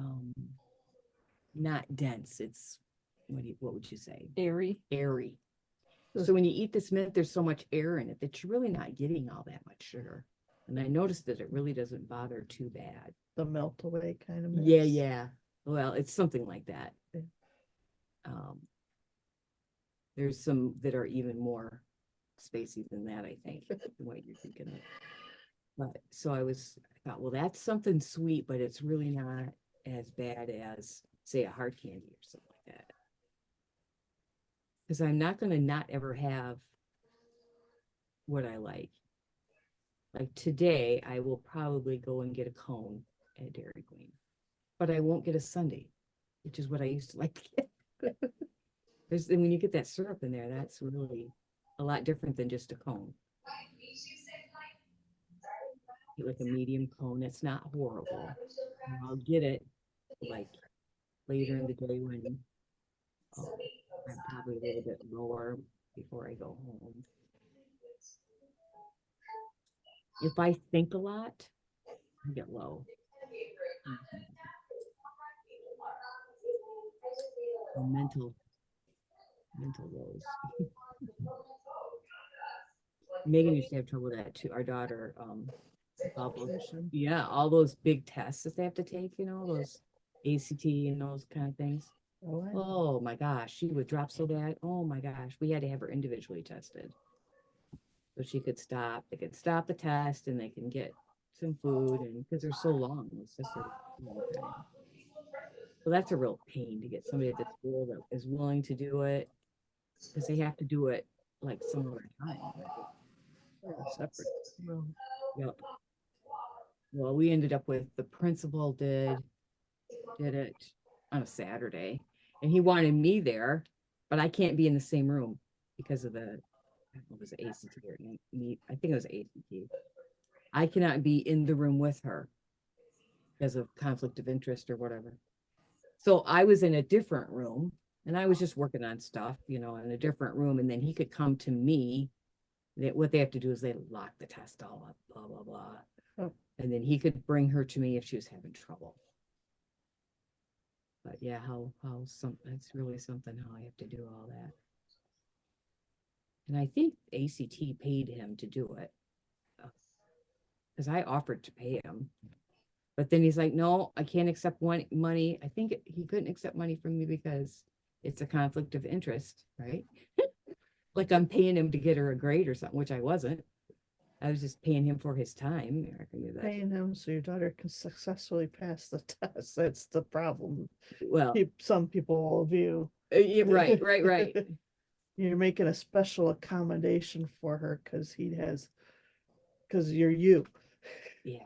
not dense. It's what would you say? Airy. Airy. So when you eat this mint, there's so much air in it that you're really not getting all that much sugar. And I noticed that it really doesn't bother too bad. The melt away kind of mix. Yeah. Well, it's something like that. There's some that are even more spacey than that, I think, the way you're thinking of. But so I thought, well, that's something sweet, but it's really not as bad as, say, a hard candy or something like that. Because I'm not going to not ever have what I like. Like today, I will probably go and get a cone at Dairy Queen, but I won't get a sundae, which is what I used to like to get. And when you get that syrup in there, that's really a lot different than just a cone. Get like a medium cone. It's not horrible. And I'll get it like later in the day when I'm probably a little bit lower before I go home. If I think a lot, I get low. Mental lows. Megan used to have trouble with that too. Our daughter, all those, yeah, all those big tests that they have to take, you know, those ACT and those kind of things. Oh, I know. Oh my gosh, she would drop so bad. Oh my gosh, we had to have her individually tested. So she could stop, they could stop the test and they can get some food, and because they're so long, it's just a long time. So that's a real pain to get somebody at the school that is willing to do it, because they have to do it like some other time. Separate. Well, Yep. Well, we ended up with the principal did it on a Saturday, and he wanted me there, but I can't be in the same room because of the, what was it, ACT or me? I think it was ACT. I cannot be in the room with her because of conflict of interest or whatever. So I was in a different room and I was just working on stuff, you know, in a different room. And then he could come to me. What they have to do is they lock the test all up, blah, blah, blah. Oh. And then he could bring her to me if she was having trouble. But yeah, it's really something how I have to do all that. And I think ACT paid him to do it, because I offered to pay him. But then he's like, no, I can't accept money. I think he couldn't accept money from me because it's a conflict of interest, right? Like I'm paying him to get her a grade or something, which I wasn't. I was just paying him for his time. I can do that. paying him so your daughter can successfully pass the test. That's the problem. Well, Some people will view. yeah, right. You're making a special accommodation for her because you're you. Yeah.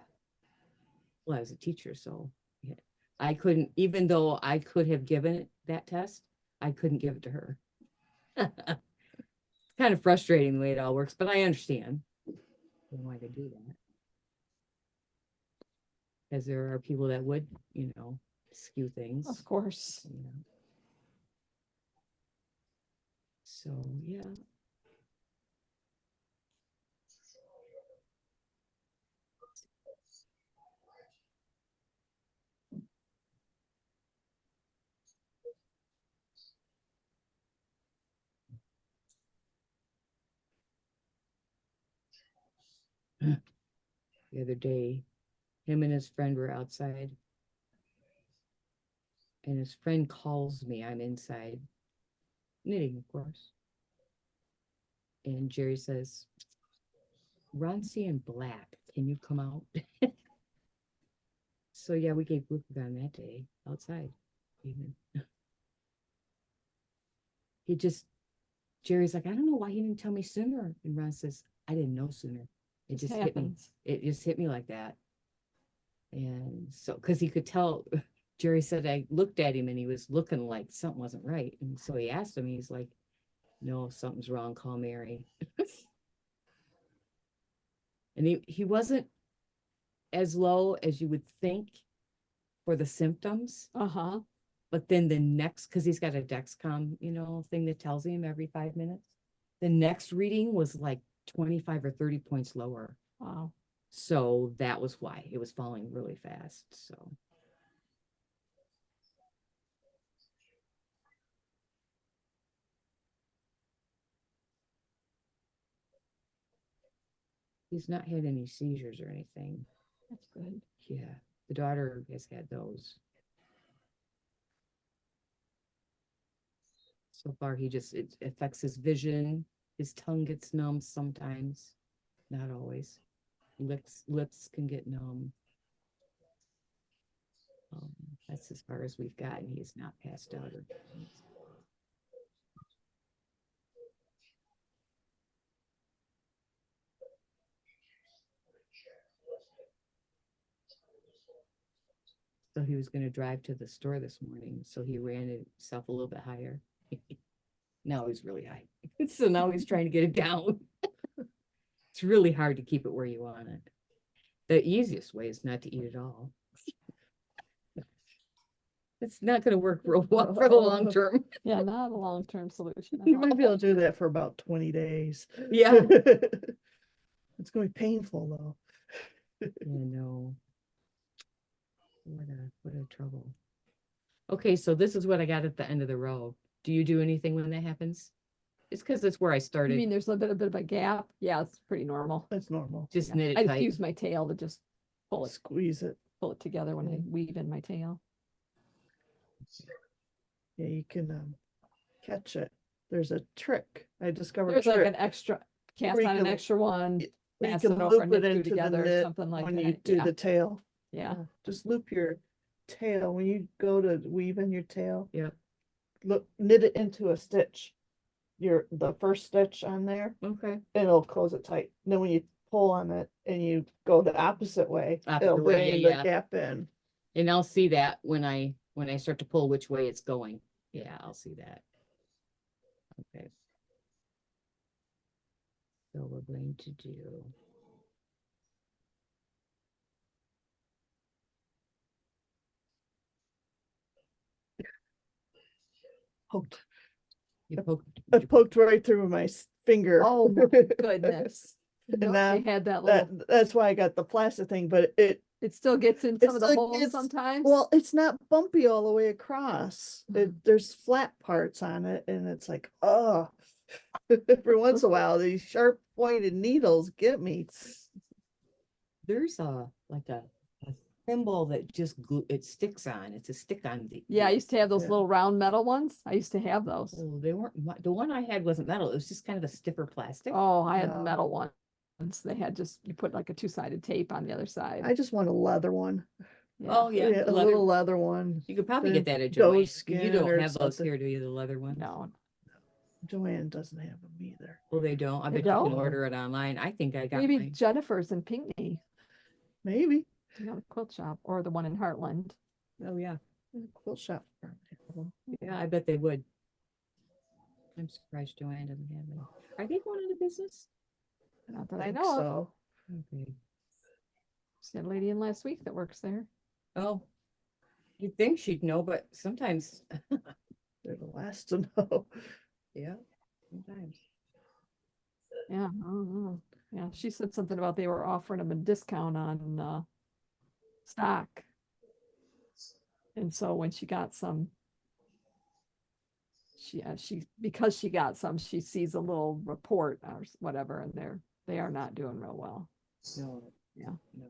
Well, I was a teacher, so yeah. I couldn't, even though I could have given it that test, I couldn't give it to her. It's kind of frustrating the way it all works, but I understand why they do that. Because there are people that would, you know, skew things. Of course. You know. So yeah. The other day, him and his friend were outside, and his friend calls me. I'm inside knitting, of course. And Jerry says, Ron's seeing black. Can you come out? So yeah, we gave Blue on that day outside. Even. Jerry's like, I don't know why he didn't tell me sooner. And Ron says, I didn't know sooner. It just hit me. It just hit me like that. And so, because he could tell, Jerry said, I looked at him and he was looking like something wasn't right. And so he asked him, he's like, no, something's wrong. Call Mary. And he wasn't as low as you would think for the symptoms. Uh-huh. But then the next, because he's got a Dexcom, you know, thing that tells him every 5 minutes. The next reading was like 25 or 30 points lower. Wow. So that was why it was falling really fast. So. He's not had any seizures or anything. That's good. Yeah, the daughter has had those. So far, it affects his vision. His tongue gets numb sometimes, not always. Lips can get numb. That's as far as we've gotten. He's not passed out or anything. So he was going to drive to the store this morning. So he ran himself a little bit higher. Now he's really high. So now he's trying to get it down. It's really hard to keep it where you want it. The easiest way is not to eat at all. It's not gonna work real well for the long term. Yeah, not a long-term solution. at You all. might be able to do that for about 20 days. Yeah. It's gonna be painful though. I know. What a trouble. Okay, so this is what I got at the end of the row. Do you do anything when that happens? It's because it's where I I started. mean, there's a bit of a gap. Yeah, it's pretty normal. That's normal. Just Yeah. knit I it just tight. use my tail to just pull it Squeeze it. together when I weave in my tail. Yeah, you can catch it. There's a trick. I discovered a There's like trick an extra cast Where you on an can- extra one, where you pass can it over, loop and it knit two into the together, or knit something like when that. you do Yeah, the tail. yeah. Just loop your tail when you go to weave in your tail. Yep. Look, knit it into a stitch. The first stitch on there, Okay. and it'll close it tight. Then when you pull on it and you go the opposite way, Opposite it'll way, bring yeah. the gap in. And I'll see that when I start to pull which way it's going. Yeah, I'll see that. Okay. So we're going to do. Poked. You poked. I poked right through my finger. Oh my goodness. And Nope, that- they had that little, That's why I got the plastic thing, but it it still gets in it some of the still holes gets- sometimes. well, it's not bumpy all the way across. There's flat parts on it, and it's like, oh. Every once in a while, these sharp pointed needles get me. There's a thimble that just it sticks on. It's a stick on the. Yeah, I used to have those Yeah. little round metal ones. I used to have those. Oh, they weren't. The one I had wasn't metal. It was just kind of a stiffer plastic. Oh, I had the No. metal ones. They had you put like a two-sided tape on the other side. I just want a leather one. Oh yeah, A the little leather one. You could probably the get that at doe Joanne. You skin don't or have those something. here, do you? The leather one? No, Joanne doesn't have them either. Well, they don't. I They bet you can don't? order it online. I think I got maybe mine. Jennifer's in Pinckney, Maybe. the quilt shop, or the one in Heartland. Oh yeah, Quilt shop. probably have them. yeah. I bet they would. I'm surprised Joanne doesn't have them. Are they going into business? Not that I Think know of. so. Okay. Just had a lady in last week that works there. Oh, you'd think she'd know, but sometimes, They're the last to know. yeah, sometimes. Yeah, I don't know. Yeah, she said something about they were offering them a discount on stock. And so when she got some, because she got some, she sees a little report or whatever, and they are not doing real well. No. Yeah. No.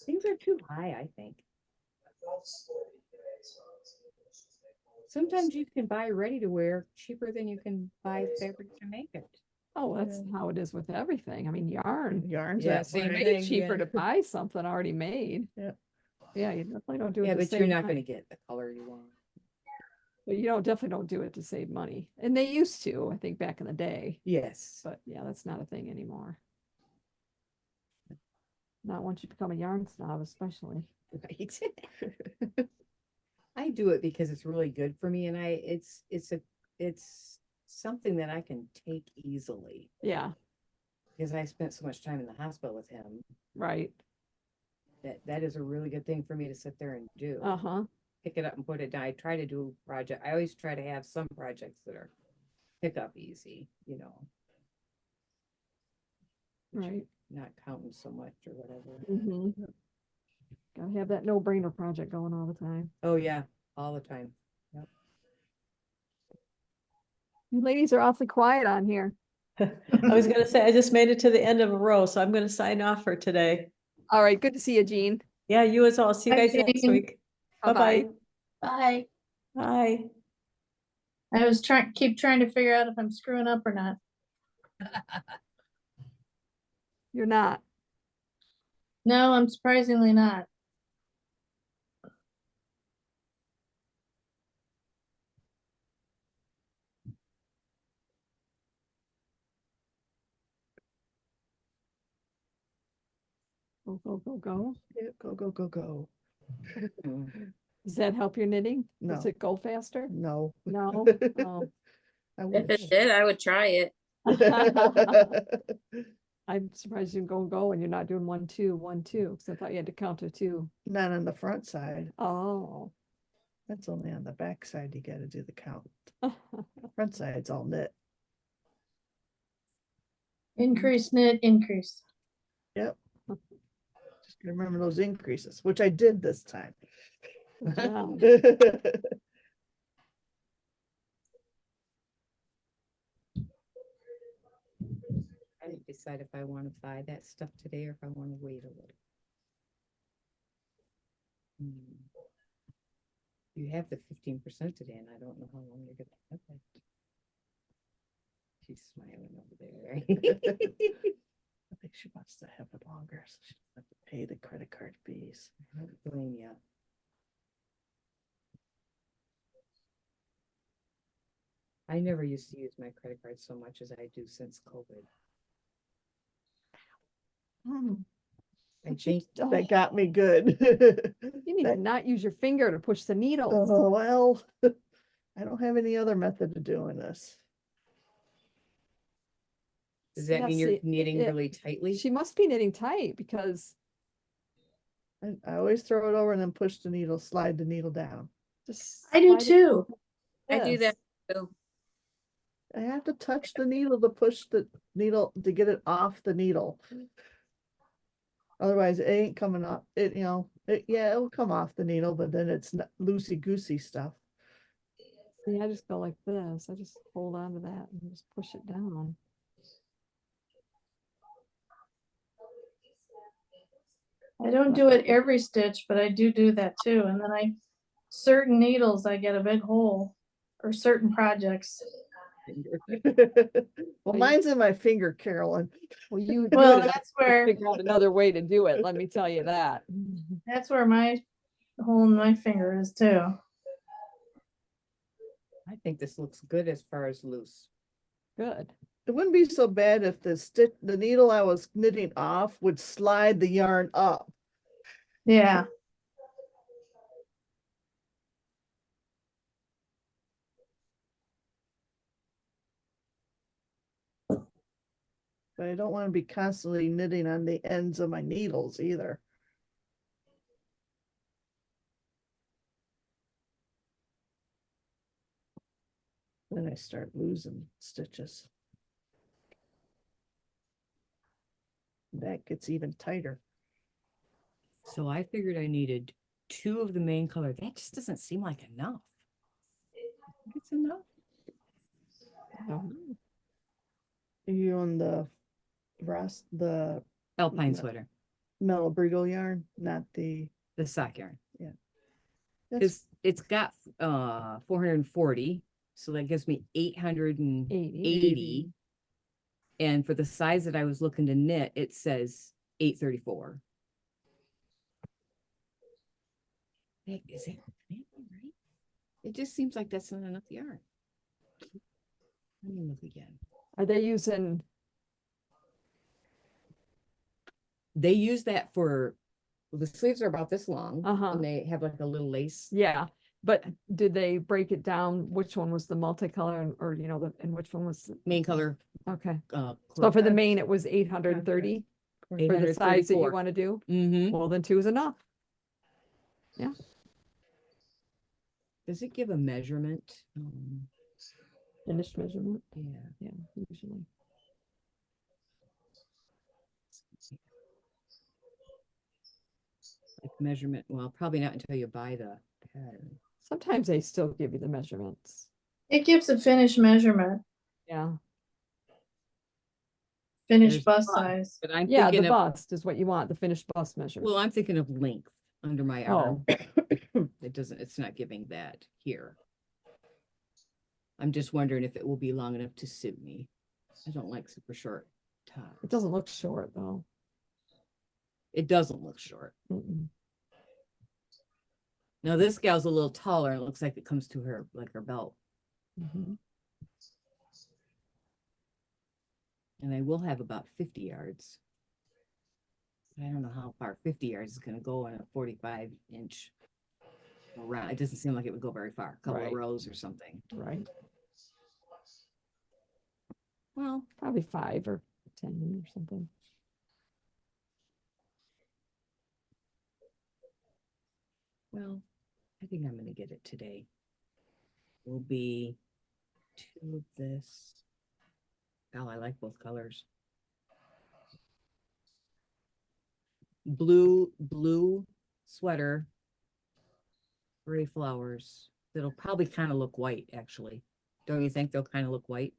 Things are too high, I think. Sometimes you can buy ready to wear cheaper than you can buy fabric to make it. Oh, that's how it is with everything. I mean, yarn. Yarns Yeah, that same way. Way thing, cheaper yeah. to buy something already made. Yeah. Yeah, you definitely don't do it Yeah, to but save you're not money. gonna get the color you want. But you definitely don't do it to save money. And they used to, I think, back in the day. Yes. But yeah, that's not a thing anymore. Not once you become a yarn snob, especially. Right. I do it because it's really good for me, and it's something that I can take easily Yeah, because I spent so much time in the hospital with him. right. That is a really good thing for me to sit there and do. Uh-huh. Pick it up and put it down. I try to do a project. I always try to have some projects that are pick up easy, which Right. not counting so much or whatever. Mm-hmm. Gotta have that no-brainer project going all the time. Oh yeah, all the time. You ladies are awfully quiet on here. I was gonna say, I just made it to the end of a row, so I'm gonna sign off for today. All right, good to see you, Jean. Yeah, you as well. See you Bye, guys next Jane. week. Bye-bye. Bye. Bye. I was keep trying to figure out if I'm screwing up or not. You're not. No, I'm surprisingly not. Go, go, go, go. Yeah, go, go, go, go. Does that help your knitting? Does No. it go faster? No. No. Oh. I If wish. it did, I would try it. I'm surprised you go and you're not doing 1, 2, 1, 2, because I thought you had to count to 2. Not on the front side. Oh. That's only on the back side. You gotta do the count. Front side's all knit. Increase knit, increase. Yep. Just gotta remember those increases, which I did this time. Wow. I didn't decide if I want to buy that stuff today or if I want to wait a little. You have the 15% today, and I don't know how long you're gonna have it. She's smiling over there. I think she wants to have it longer, so she doesn't have to pay the credit card fees. I don't blame ya. I never used to use my credit card so much as I do since COVID. I think That got me good. You need to not use your finger to push the needle. Oh, well, I don't have any other method of doing this. Does that mean you're knitting really tightly? She must be knitting tight because I always throw it over and then push the needle, slide the needle down. just I do slide it too. I do this. that too. I have to touch the needle to push the needle to get it off the needle. Otherwise, it ain't coming off. Yeah, it'll come off the needle, but then it's not loosey goosey stuff. See, I just go like this. I just hold on to that and just push it down. I don't do it every stitch, but I do that too. And then certain needles, I get a big hole, or certain projects. Well, mine's in my finger, Carolyn. Well, you Well, do it. that's where Figure out another way to do it. Let me tell you that. my hole in my finger is too. I think this looks good as far as loose. Good. It wouldn't be so bad if the needle I was knitting off would slide the yarn up. Yeah. But I don't want to be constantly knitting on the ends of my needles either. Then I start losing stitches. That gets even tighter. So I figured I needed 2 of the main color. That just doesn't seem like enough. It's enough. Are you on the Alpine No. sweater, Malabrigo yarn, not the the sock yarn. That's Because it's got 440, so that gives me 880. And for the size that I was looking to knit, it says 834. Is it right? It just seems like that's not enough yarn. Let me look again. Are they using? They use that for, well, the sleeves are about this long, Uh-huh. and they have like a little lace. Yeah, but did they break it down? Which one was the multicolor, or and which one was? Main color. Okay. So cloth. for the main, it was 830 for the size that you 834. want to do. Mm-hmm. Well, then 2 is enough. Yeah. Does it give a measurement? Finished measurement. Yeah. Yeah, usually. Like measurement, well, probably not until you buy the pattern. Sometimes they still give you the measurements. It gives a finished measurement, Yeah. finished There's bust size. But I'm Yeah, thinking the of, bust is what you want, the finished bust measurement. well, I'm thinking of length under my arm. Oh, It's not giving that here. I'm just wondering if it will be long enough to suit me. I don't like super short tops. it doesn't look short though. It doesn't look short. Mm-mm. Now this gal's a little taller and it looks like it comes to her, like her belt. Mhm. And I will have about 50 yards. I don't know how far 50 yards is gonna go on a 45-inch around. It doesn't seem like it would go very far, a couple Right. of rows or something. Right. Well, Probably 5 or 10 or something. Well, I think I'm gonna get it today. Will be 2 of this. Oh, I like both colors. Blue sweater, gray flowers. That'll probably kind of look white, actually. Don't you think they'll kind of look white?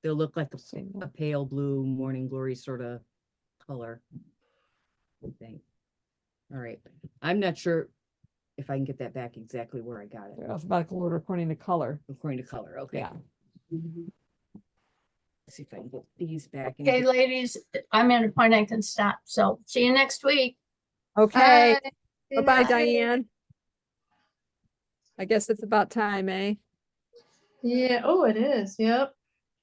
They'll look like a pale blue morning glory sort of color. I think. All right. I'm not sure if I can get that back exactly where I got it. Alphabetical order according to color. According to color, okay. Yeah. Let's see if I can get these back. and Okay, get- ladies, I'm at a point I can stop. So see you next week. Okay. Bye. Bye-bye, Good night. Diane. I guess it's about time, eh? Yeah, oh, it is, yep.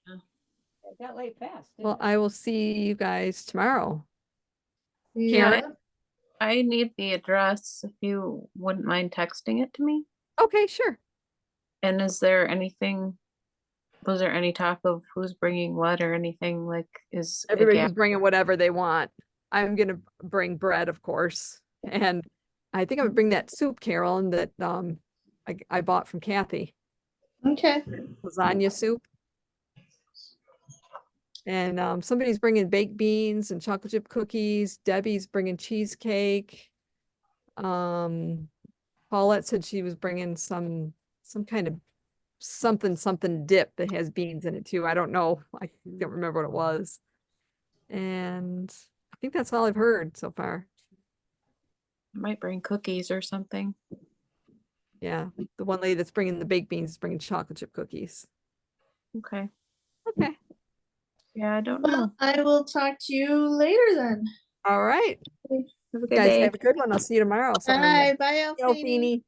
It got late fast. didn't Well, it? I will see you guys tomorrow. Yeah. I need the address if you wouldn't mind texting it to me. Okay, sure. And is there anything, was there any talk of who's bringing what or anything like is? a Everybody's gap- bringing whatever they want. I'm gonna bring bread, of course, and I think I'm gonna bring that soup, Carolyn, that I bought from Kathy, Okay. lasagna soup. And somebody's bringing baked beans and chocolate chip cookies. Debbie's bringing cheesecake. Paulette said she was bringing some kind of something dip that has beans in it too. I don't know. I don't remember what it was. And I think that's all I've heard so far. Might bring cookies or something. Yeah, the one lady that's bringing the baked beans is bringing chocolate chip cookies. Okay. Okay. Yeah, I don't know. Well, I will talk to you later then. All right. Have a good Guys, day. have a good one. I'll see you tomorrow. Bye, bye, Yo, Alfie. Feeny.